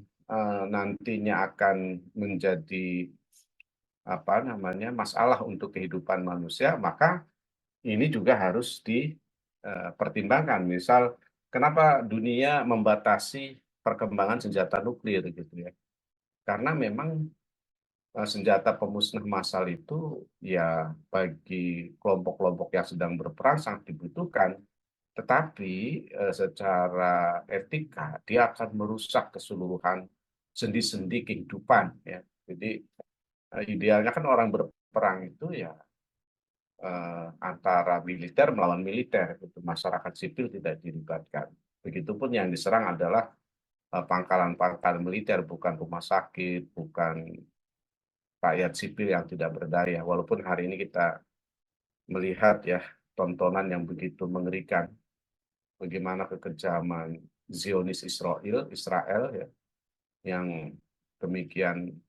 nantinya akan menjadi masalah untuk kehidupan manusia, maka ini juga harus dipertimbangkan. Misal, kenapa dunia membatasi perkembangan senjata nuklir gitu ya? Karena memang senjata pemusnah massal itu ya bagi kelompok-kelompok yang sedang berperang sangat dibutuhkan. Tetapi secara etika dia akan merusak keseluruhan sendi-sendi kehidupan ya. Jadi idealnya kan orang berperang itu ya antara militer melawan militer, gitu. Masyarakat sipil tidak dilibatkan. Begitupun yang diserang adalah pangkalan-pangkalan militer, bukan rumah sakit, bukan rakyat sipil yang tidak berdaya. Walaupun hari ini kita melihat ya tontonan yang begitu mengerikan. Bagaimana kekejaman Zionis Israel ya, yang demikian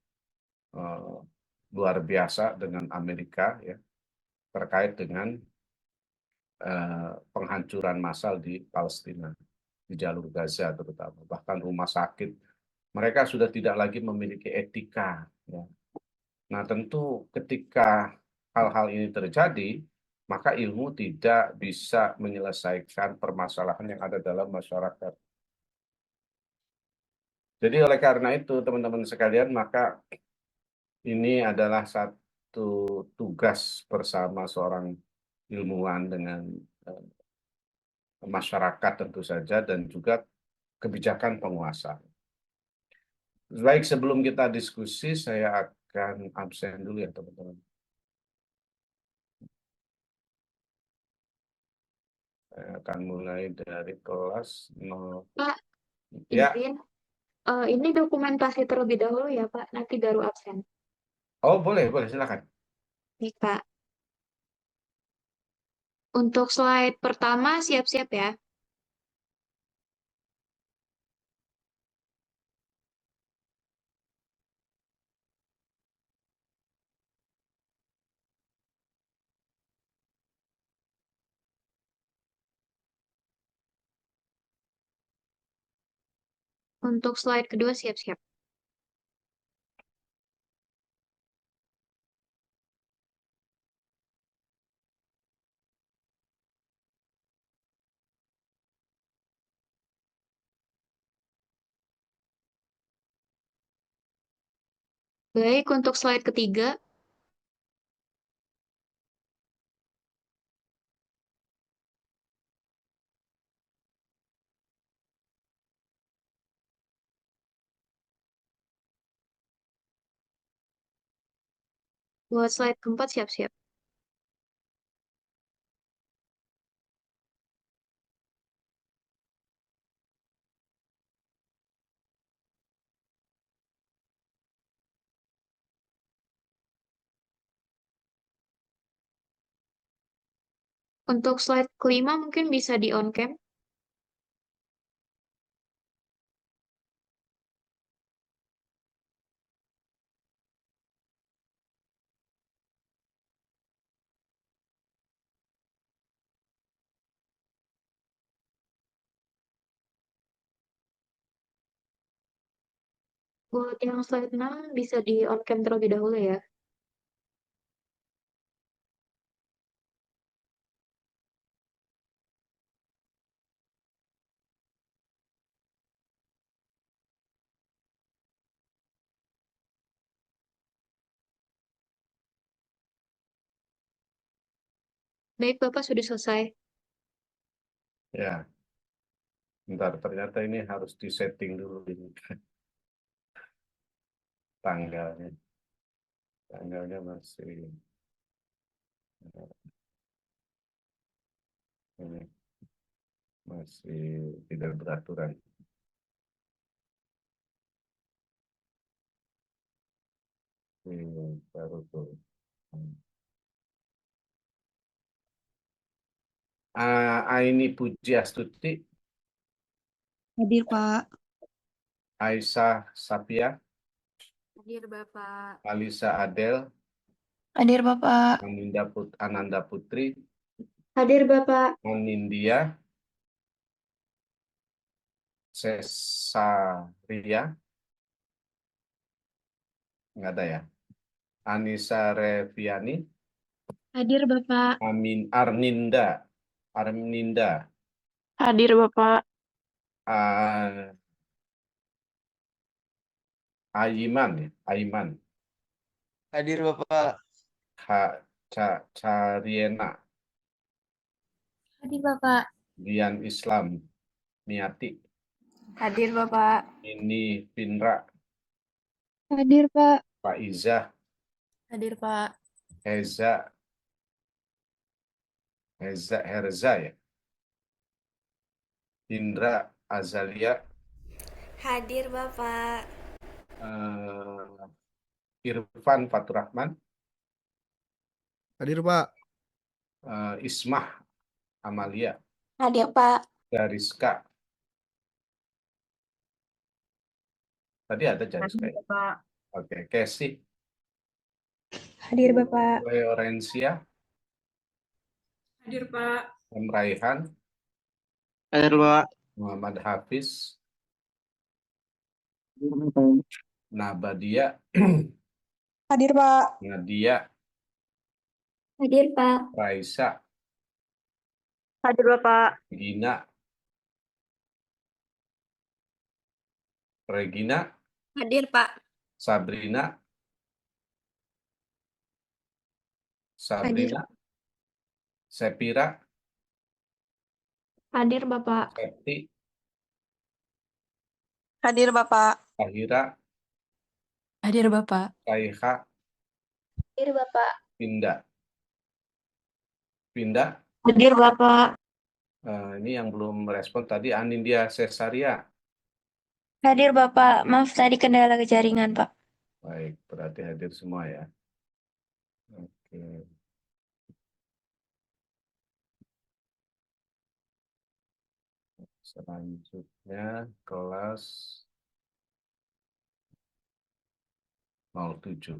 luar biasa dengan Amerika ya, terkait dengan penghancuran massal di Palestina, di jalur Gaza terutama, bahkan rumah sakit. Mereka sudah tidak lagi memiliki etika. Ya. Nah, tentu ketika hal-hal ini terjadi, maka ilmu tidak bisa menyelesaikan permasalahan yang ada dalam masyarakat. Jadi oleh karena itu, teman-teman sekalian, maka ini adalah satu tugas bersama seorang ilmuwan dengan masyarakat tentu saja, dan juga kebijakan penguasa. Baik, sebelum kita diskusi, saya akan absen dulu ya teman-teman. Saya akan mulai dari kelas 0. Pak, Ya, izin. Ini dokumentasi terlebih dahulu ya, Pak. Nanti baru absen. oh boleh, silakan. Nih, Pak. Untuk slide pertama, siap-siap ya. Untuk slide kedua, siap-siap. Baik, untuk slide ketiga. Buat slide keempat, siap-siap. Untuk slide kelima mungkin bisa di on-cam. Buat yang slide 6 bisa di on-cam terlebih dahulu ya. Baik, Bapak sudah selesai. Ya, bentar, ternyata ini harus disetting dulu ini tanggalnya. Tanggalnya masih ini masih tidak beraturan. Ini baru tuh. Aini Pujiastuti, Hadir, Pak. Aisyah Sapia, Hadir, Bapak. Alisa Adel, Hadir, Bapak. Ananda Putri, Hadir, Bapak. Anindya, Cesaria, nggak ada ya. Anissa Reviani, Hadir, Bapak. Arninda, Hadir, Bapak. Aiman, Hadir Bapak. Cariena, Hadir Bapak. Dian Islam, Niati, Hadir, Bapak. Ini Pinra, Hadir Pak. Pak Iza, Hadir, Pak. Herza ya, Indra Azalia, Hadir, Bapak. Irfan Faturrahman, Hadir Pak. Ismah Amalia, Hadir, Pak. Jariska. Tadi ada Jariska ya? Bapak. Oke, Casey, Hadir, Bapak. Lorensia, Hadir, Pak. Raihan, Hadir, Pak. Muhammad Hafiz, Nabadia, Hadir, Pak. Nadia, Hadir, Pak. Raisa, Hadir, Bapak. Regina, Hadir, Pak. Sabrina, Sepira, Hadir, Bapak. Septi, Hadir, Bapak. Tahira, Hadir, Bapak. Kaiha, Hadir, Bapak. Pinda. Hadir, Bapak. Ini yang belum merespon tadi Anindya Cesaria. Hadir, Bapak. Maaf tadi kendala jaringan, Pak. Baik, berarti hadir semua ya. Oke. Selanjutnya kelas 07.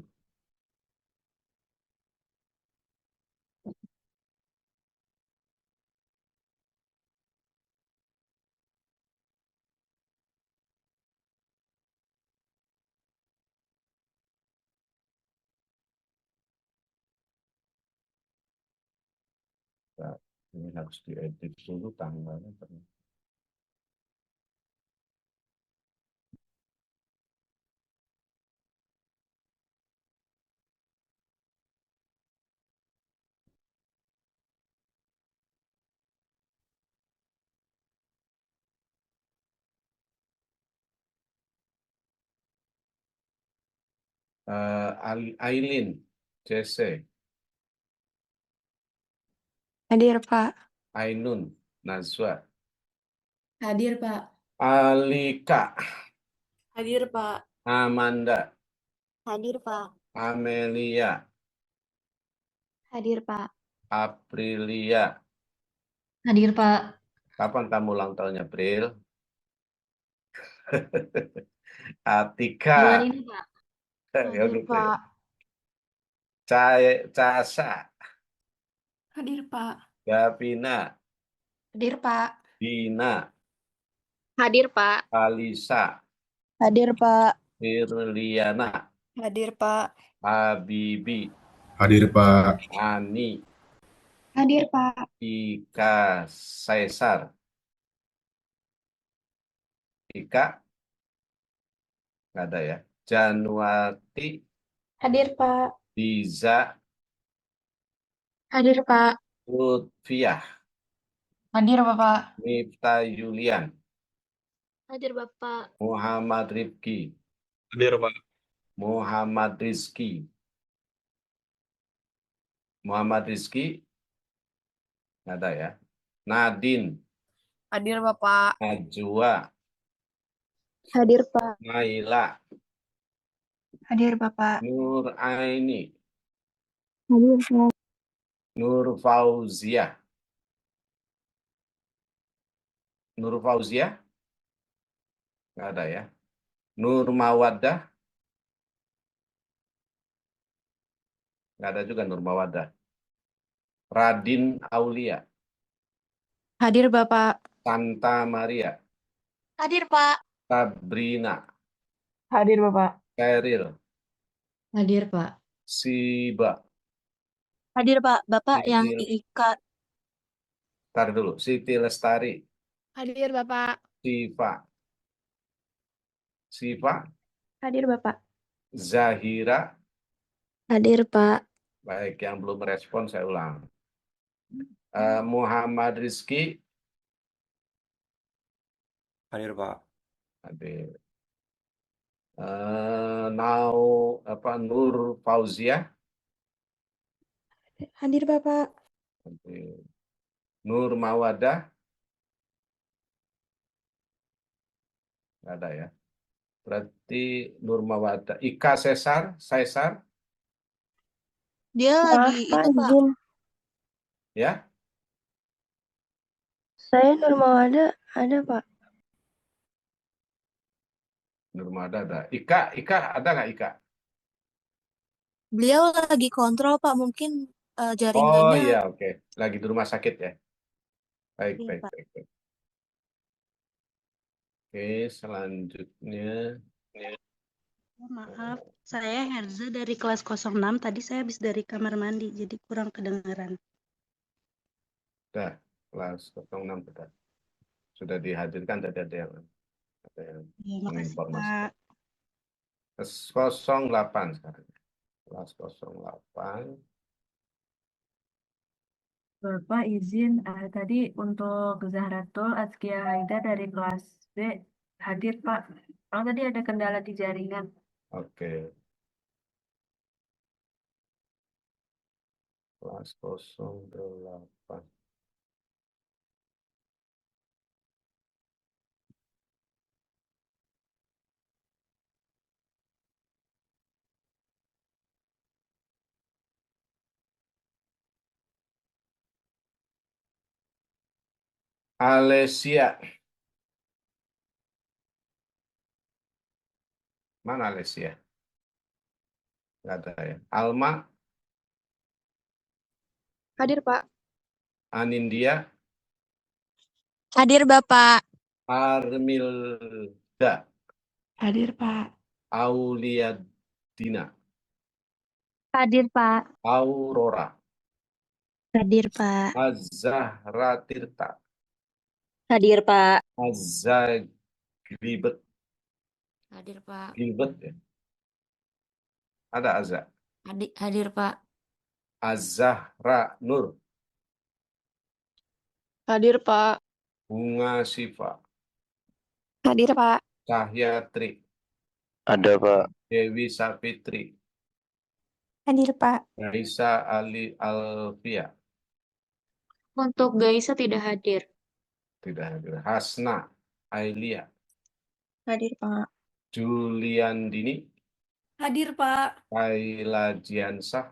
Nah, ini harus diedit dulu tanggalnya. Aileen, CC, Hadir, Pak. Ainun, Nazwa, Hadir, Pak. Alika, Hadir, Pak. Amanda, Hadir, Pak. Amelia, Hadir, Pak. Aprilia. Hadir, Pak. Kapan kamu ulang tahunnya, April? Atika. Bulan ini, Pak. Ya Hadir, gitu ya. Pak. Casa, Hadir, Pak. Gavina, Hadir, Pak. Dina, Hadir, Pak. Alisa, Hadir, Pak. Firliana, Hadir, Pak. Habibi, Hadir, Pak. Ani, Hadir, Pak. Ika, Caesar, Ika, nggak ada ya. Januati, Hadir, Pak. Diza, Hadir, Pak. Lutfiah, Hadir, Bapak. Mifta Yulian, Hadir, Bapak. Muhammad Rifki, Hadir, Pak. Muhammad Rizki, nggak ada ya. Nadine, Hadir, Bapak. Najwa, Hadir, Pak. Naila, Hadir, Bapak. Nur Aini, Hadir, Pak. Nur Fauzia, nggak ada ya. Nur Mawadah, nggak ada juga Nur Mawadah. Radin Aulia, Hadir, Bapak. Santa Maria, Hadir, Pak. Sabrina, Hadir, Bapak. Cheryl, Hadir, Pak. Siba. Hadir, Pak. Bapak yang Siti, diikat. tar dulu. Siti Lestari, Hadir, Bapak. Siva, Hadir, Bapak. Zahira. Hadir, Pak. Baik, yang belum merespon saya ulang. Muhammad Rizki, Hadir, Pak. hadir. Nur Fauzia, Hadir, Bapak. hadir. Nur Mawadah, nggak ada ya. Berarti Nur Mawadah. Ika Caesar, Dia lagi itu, Pak. Ya, Saya Nurmawada ada, Pak. Nurmada ada. Ika ada nggak Ika? Beliau lagi kontrol, Pak. Mungkin Oh jaringannya. iya, oke. Lagi di rumah sakit ya. Baik, Iya, baik, Pak. baik, baik. Oke, selanjutnya. Maaf, saya Herza dari kelas 06. Tadi saya habis dari kamar mandi, jadi kurang kedengaran. Sudah, kelas 06 sudah dihadirkan tadi ada yang Ya, makasih, menginformasikan. Pak. Kelas 08 sekarang. Kelas 08. Bapak izin tadi untuk Zahratul Azkia Haida dari kelas B hadir Pak. Kalau tadi ada kendala di jaringan. Oke. Kelas 08. Alesia. Mana Alesia? Nggak ada ya. Alma, Hadir, Pak. Anindya, Hadir, Bapak. Armilda, Hadir Pak. Auliadina, Hadir, Pak. Aurora, Hadir, Pak. Azahra Tirta, Hadir, Pak. Azaglibet, Hadir, Pak. Gilbert ya. Ada Azza. Hadir, Pak. Azahra Nur, Hadir, Pak. Bunga Siva, Hadir, Pak. Cahyatri, Ada, Pak. Dewi Savitri, Hadir, Pak. Raisa Ali Alfia, Untuk Gaisa tidak hadir. tidak hadir. Hasna Ailia, Hadir, Pak. Juliandini, Hadir, Pak. Kaila Jiansah,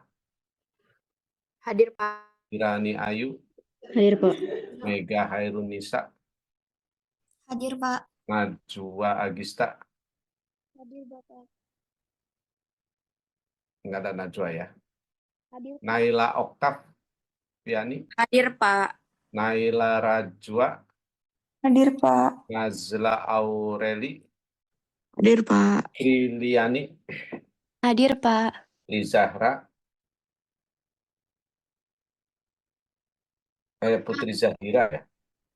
Hadir, Pak. Irani Ayu, Hadir, Pak. Mega Hairunisa, Hadir, Pak. Najwa Agista. Hadir, Bapak. Enggak ada Najwa ya. Hadir. Naila Oktav Piani, Hadir, Pak. Naila Rajwa, Hadir, Pak. Nazla Aureli, Hadir, Pak. Triliani, Hadir, Pak. Lizahra, Putri Zahira ya.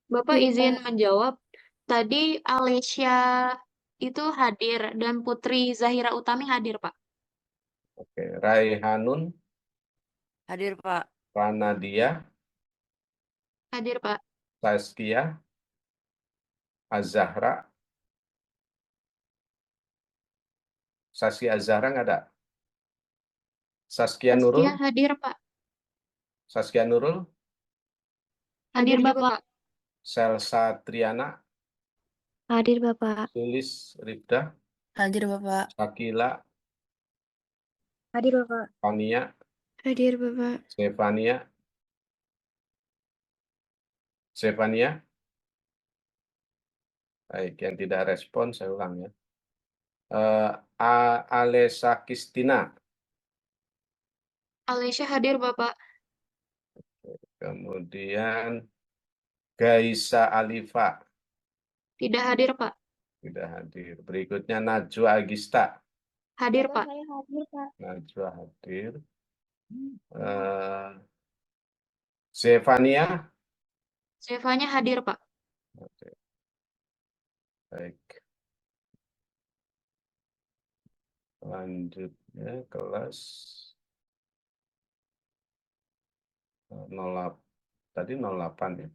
Bapak Hadir, izin Pak. menjawab. Tadi Alesia itu hadir dan Putri Zahira Utami hadir, Pak. Oke, Raihanun, Hadir, Pak. Ranadia, Hadir, Pak. Saskia, Azahra. Saskia Azahra nggak ada. Saskia Nurul, Saskia hadir, Pak. Saskia Nurul, Hadir, Hadir, Bapak. Selsa Triana, Hadir, Bapak. Sulis Ribda, Hadir, Bapak. Sakila, Hadir, Bapak. Fania, Hadir, Bapak. Stefania. Baik, yang tidak respon saya ulang ya. Alesa Kistina, Alesia hadir, Bapak. kemudian Gaisa Alifa, Tidak hadir, Pak. tidak hadir. Berikutnya Najwa Agista, Hadir, Bapak, Pak. saya hadir, Pak. Najwa hadir. Zevania, Zevanya hadir, Pak. oke. Baik. Selanjutnya kelas 08. Tadi 08 ya.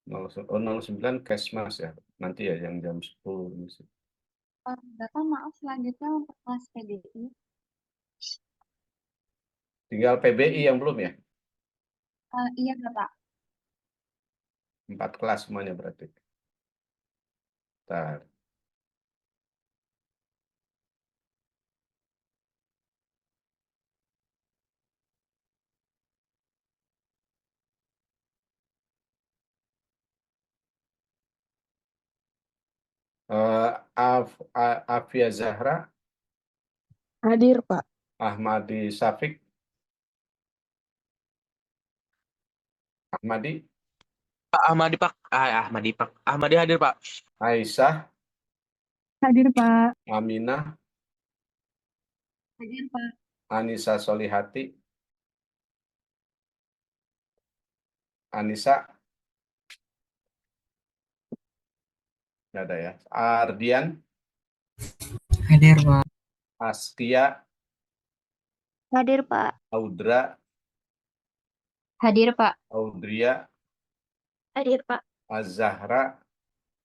09 Kesmas ya. Nanti ya yang jam 10 ini sih. Bapak maaf selanjutnya untuk kelas PBI. Tinggal PBI yang belum ya? Iya Bapak. 4 kelas semuanya berarti. Bentar. Afia Zahra, Hadir, Pak. Ahmadi Syafiq, Ahmadi, Ahmadi hadir, Pak. Aisyah, Hadir, Pak. Aminah, Hadir, Pak. Anissa Solihati, Anissa, nggak ada ya. Ardian, Hadir, Pak. Askia, Hadir, Pak. Audra, Hadir, Pak. Audria, Hadir, Pak. Azahra,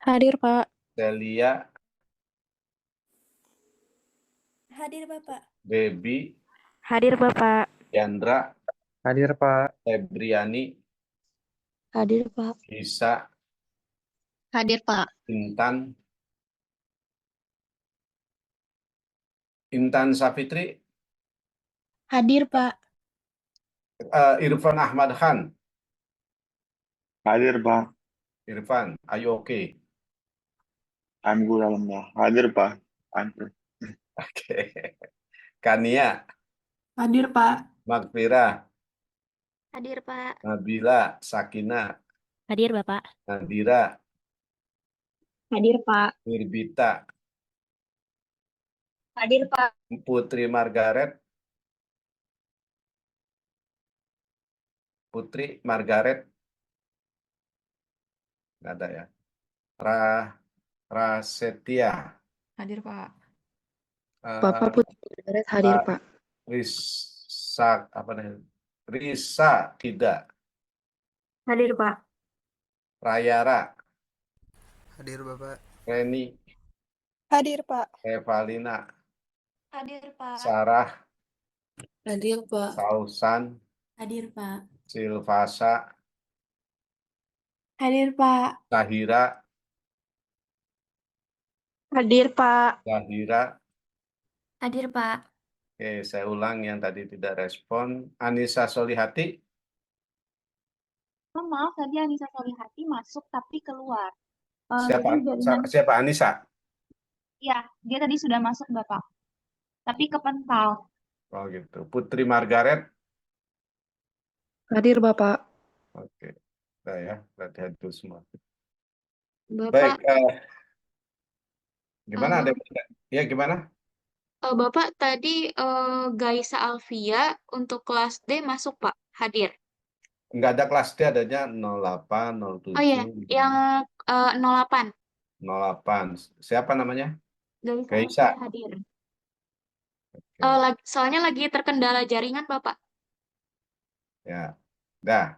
Hadir, Pak. Celia, Hadir, Bapak. Baby, Hadir, Bapak. Yandra, Hadir, Pak. Febriani, Hadir, Pak. Isa, Hadir, Pak. Intan Safitri, Hadir, Pak. Irfan Ahmad Khan. Hadir, Pak. Irfan, are you okay? Alhamdulillah. Hadir, Pak. Hadir. Oke. Kania, Hadir, Pak. Magfira, Hadir, Pak. Nabila, Sakina, Hadir, Bapak. Nadira, Hadir, Pak. Nirbita, Hadir, Pak. Putri Margaret, nggak ada ya. Prasetya, Hadir, Pak. Bapak eh, Putri Margaret hadir, Ra- Pak. Risa tidak, Hadir, Pak. Rayara, Hadir, Bapak. Reni, Hadir, Pak. Evalina, Hadir, Pak. Sarah, Hadir, Pak. Sausan, Hadir, Pak. Silvasa, Hadir, Pak. Tahira, Hadir, Pak. Zahira. Hadir, Pak. Oke, saya ulang yang tadi tidak respon. Anissa Solihati, Oh, maaf, tadi Anissa Solihati masuk tapi keluar. siapa? Jadi jaringan, Siapa Anissa? ya, dia tadi sudah masuk, Bapak. Tapi kepental. Oh gitu. Putri Margaret. Hadir, Bapak. Oke. Udah ya, berarti hadir semua. Bapak, Baik, gimana? Ada yang tidak? Ya, gimana? Bapak tadi Gaisa Alfia untuk kelas D masuk, Pak. Hadir. Nggak ada kelas D, adanya 08, 07, Oh iya, yang 08. 08. Siapa namanya? Gaisa Gaisa. Alfia hadir. Oke. Soalnya lagi terkendala jaringan, Bapak. Ya, dah.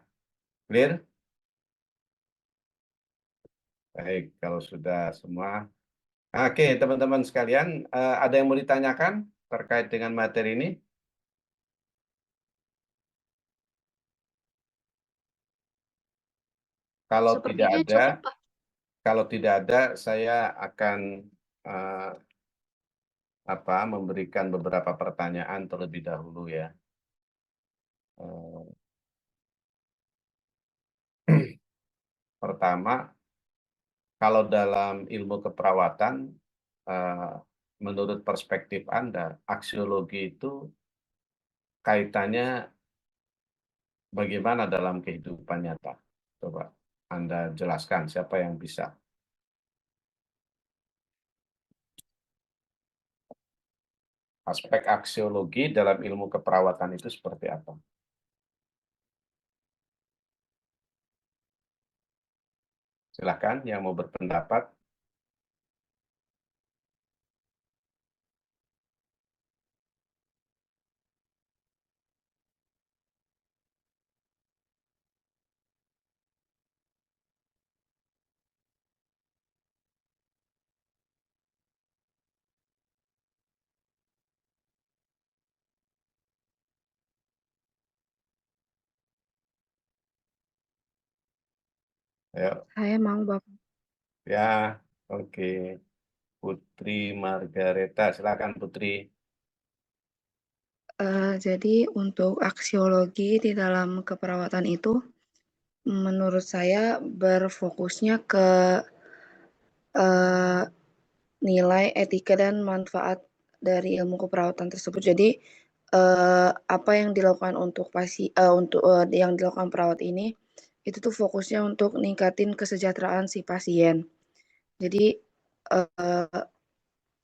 Clear? Baik, kalau sudah semua. Oke, teman-teman sekalian, ada yang mau ditanyakan terkait dengan materi ini? Kalau tidak Sepertinya ada, cukup, Pak. saya akan memberikan beberapa pertanyaan terlebih dahulu ya. Pertama, kalau dalam ilmu keperawatan, menurut perspektif Anda, aksiologi itu kaitannya bagaimana dalam kehidupan nyata? Coba Anda jelaskan, siapa yang bisa? Aspek aksiologi dalam ilmu keperawatan itu seperti apa? Silakan yang mau berpendapat. Ayo. Saya mau, Bapak. Ya, oke. Putri Margareta, silakan Putri. Jadi untuk aksiologi di dalam keperawatan itu, menurut saya berfokusnya ke nilai, etika, dan manfaat dari ilmu keperawatan tersebut. Jadi apa yang dilakukan yang dilakukan perawat ini itu tuh fokusnya untuk ningkatin kesejahteraan si pasien. Jadi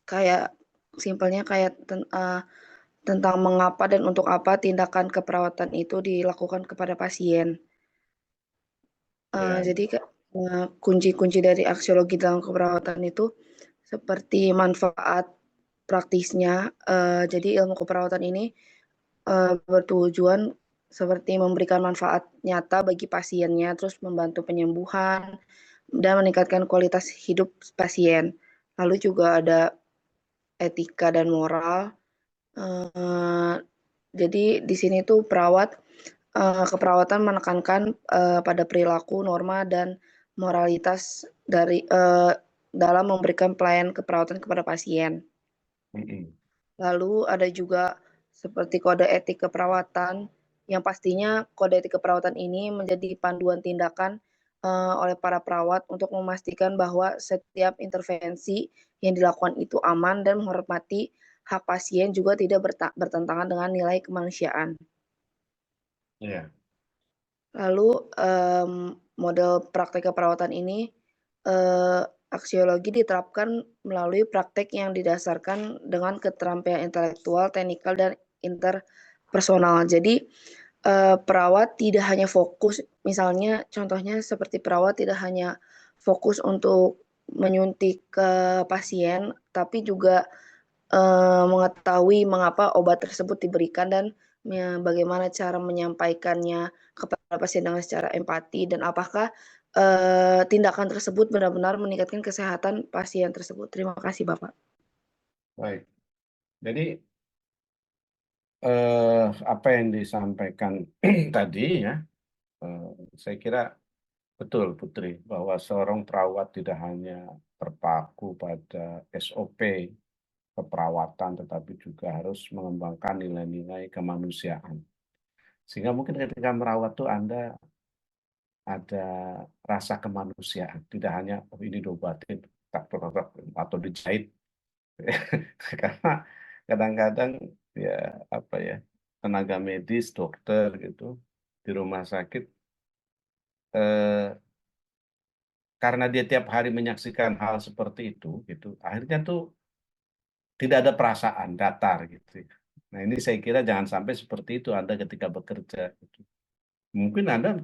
kayak simpelnya kayak tentang mengapa dan untuk apa tindakan keperawatan itu dilakukan kepada pasien. Ya. Jadi kunci-kunci dari aksiologi dalam keperawatan itu seperti manfaat praktisnya. Jadi ilmu keperawatan ini bertujuan seperti memberikan manfaat nyata bagi pasiennya, terus membantu penyembuhan dan meningkatkan kualitas hidup pasien. Lalu juga ada etika dan moral. Jadi di sini tuh keperawatan menekankan pada perilaku, norma, dan moralitas dalam memberikan pelayanan keperawatan kepada pasien. Lalu ada juga seperti kode etik keperawatan, yang pastinya kode etik keperawatan ini menjadi panduan tindakan oleh para perawat untuk memastikan bahwa setiap intervensi yang dilakukan itu aman dan menghormati hak pasien, juga tidak bertentangan dengan nilai kemanusiaan. Iya. Lalu model praktek keperawatan ini aksiologi diterapkan melalui praktek yang didasarkan dengan keterampilan intelektual, teknikal, dan interpersonal. Jadi perawat tidak hanya fokus, misalnya contohnya seperti perawat tidak hanya fokus untuk menyuntik ke pasien, tapi juga mengetahui mengapa obat tersebut diberikan dan bagaimana cara menyampaikannya kepada pasien dengan secara empati, dan apakah tindakan tersebut benar-benar meningkatkan kesehatan pasien tersebut. Terima kasih, Bapak. Baik. Jadi apa yang disampaikan tadi ya, saya kira betul Putri, bahwa seorang perawat tidak hanya terpaku pada SOP keperawatan, tetapi juga harus mengembangkan nilai-nilai kemanusiaan. Sehingga mungkin ketika merawat tuh Anda ada rasa kemanusiaan, tidak hanya oh ini diobatin atau dijahit. Karena kadang-kadang ya apa ya, tenaga medis, dokter gitu di rumah sakit karena dia tiap hari menyaksikan hal seperti itu gitu, akhirnya tuh tidak ada perasaan, datar gitu. Nah, ini saya kira jangan sampai seperti itu Anda ketika bekerja gitu. Mungkin Anda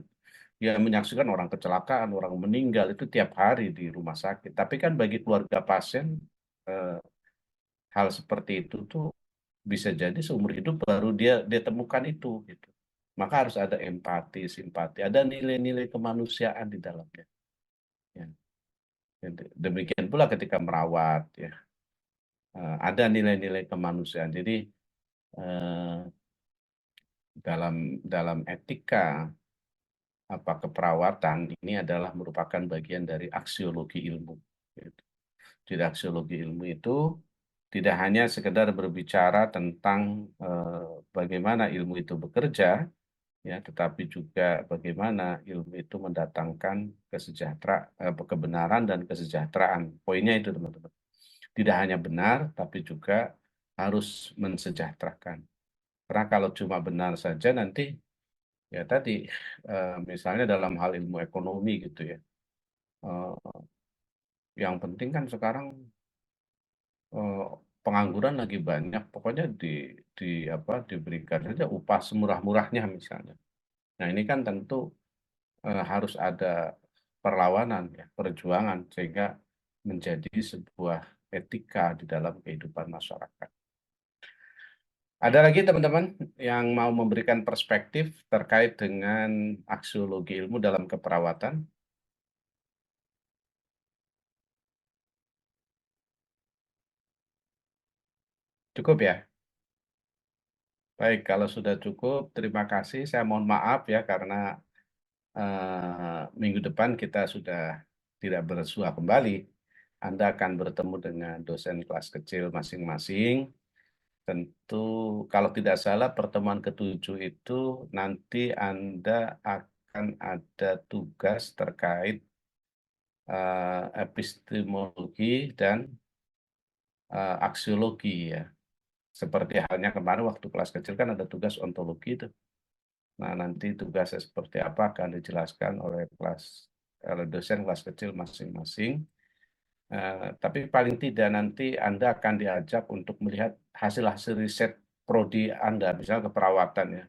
ya menyaksikan orang kecelakaan, orang meninggal itu tiap hari di rumah sakit. Tapi kan bagi keluarga pasien hal seperti itu tuh bisa jadi seumur hidup baru dia temukan itu gitu. Maka harus ada empati, simpati, ada nilai-nilai kemanusiaan di dalamnya. Ya. Demikian pula ketika merawat ya. Ada nilai-nilai kemanusiaan. Jadi dalam etika keperawatan ini adalah merupakan bagian dari aksiologi ilmu. Gitu. Jadi aksiologi ilmu itu tidak hanya sekedar berbicara tentang bagaimana ilmu itu bekerja, ya, tetapi juga bagaimana ilmu itu mendatangkan kebenaran dan kesejahteraan. Poinnya itu teman-teman. Tidak hanya benar, tapi juga harus mensejahterakan. Karena kalau cuma benar saja nanti, ya tadi, misalnya dalam hal ilmu ekonomi gitu ya, yang penting kan sekarang pengangguran lagi banyak, pokoknya diberikan saja upah semurah-murahnya misalnya. Nah ini kan tentu harus ada perlawanan, ya, perjuangan, sehingga menjadi sebuah etika di dalam kehidupan masyarakat. Ada lagi teman-teman yang mau memberikan perspektif terkait dengan aksiologi ilmu dalam keperawatan? Cukup ya? Baik, kalau sudah cukup, terima kasih. Saya mohon maaf ya karena minggu depan kita sudah tidak bersua kembali. Anda akan bertemu dengan dosen kelas kecil masing-masing. Tentu kalau tidak salah pertemuan ke-7 itu nanti Anda akan ada tugas terkait epistemologi dan aksiologi ya. Seperti halnya kemarin waktu kelas kecil kan ada tugas ontologi itu. Nah, nanti tugasnya seperti apa akan dijelaskan oleh dosen kelas kecil masing-masing. Tapi paling tidak nanti Anda akan diajak untuk melihat hasil-hasil riset prodi Anda, misalnya keperawatan ya.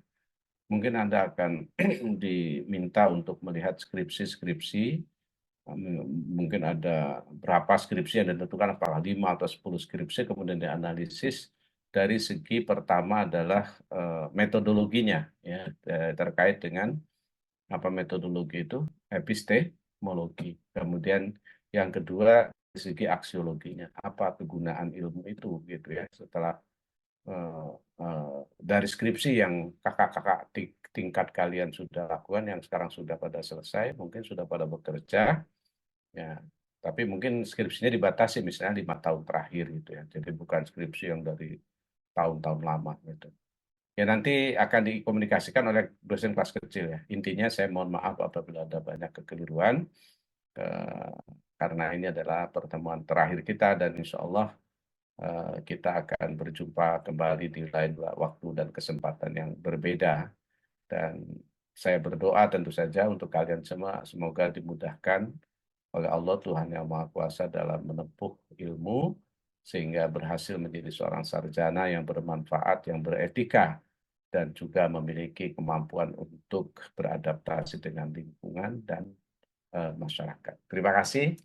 Mungkin Anda akan diminta untuk melihat skripsi-skripsi, mungkin ada berapa skripsi yang ditentukan, apakah 5 atau 10 skripsi, kemudian dianalisis dari segi pertama adalah metodologinya, ya, terkait dengan apa metodologi itu, epistemologi. Kemudian yang kedua dari segi aksiologinya, apa kegunaan ilmu itu, gitu ya. Setelah dari skripsi yang kakak-kakak tingkat kalian sudah lakukan, yang sekarang sudah pada selesai, mungkin sudah pada bekerja, ya. Tapi mungkin skripsinya dibatasi misalnya 5 tahun terakhir gitu ya. Jadi bukan skripsi yang dari tahun-tahun lama gitu. Ya nanti akan dikomunikasikan oleh dosen kelas kecil ya. Intinya saya mohon maaf apabila ada banyak kekeliruan, karena ini adalah pertemuan terakhir kita dan insya Allah kita akan berjumpa kembali di lain waktu dan kesempatan yang berbeda. Dan saya berdoa tentu saja untuk kalian semua, semoga dimudahkan oleh Allah Tuhan Yang Maha Kuasa dalam menempuh ilmu, sehingga berhasil menjadi seorang sarjana yang bermanfaat, yang beretika, dan juga memiliki kemampuan untuk beradaptasi dengan lingkungan dan masyarakat. Terima kasih,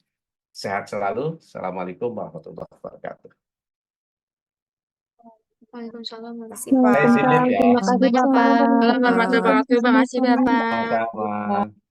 sehat selalu. Assalamualaikum warahmatullahi wabarakatuh. Waalaikumsalam Saya izin lihat ya. warahmatullahi wabarakatuh. Terima kasih Bapak. Terima kasih Bapak. Sama-sama.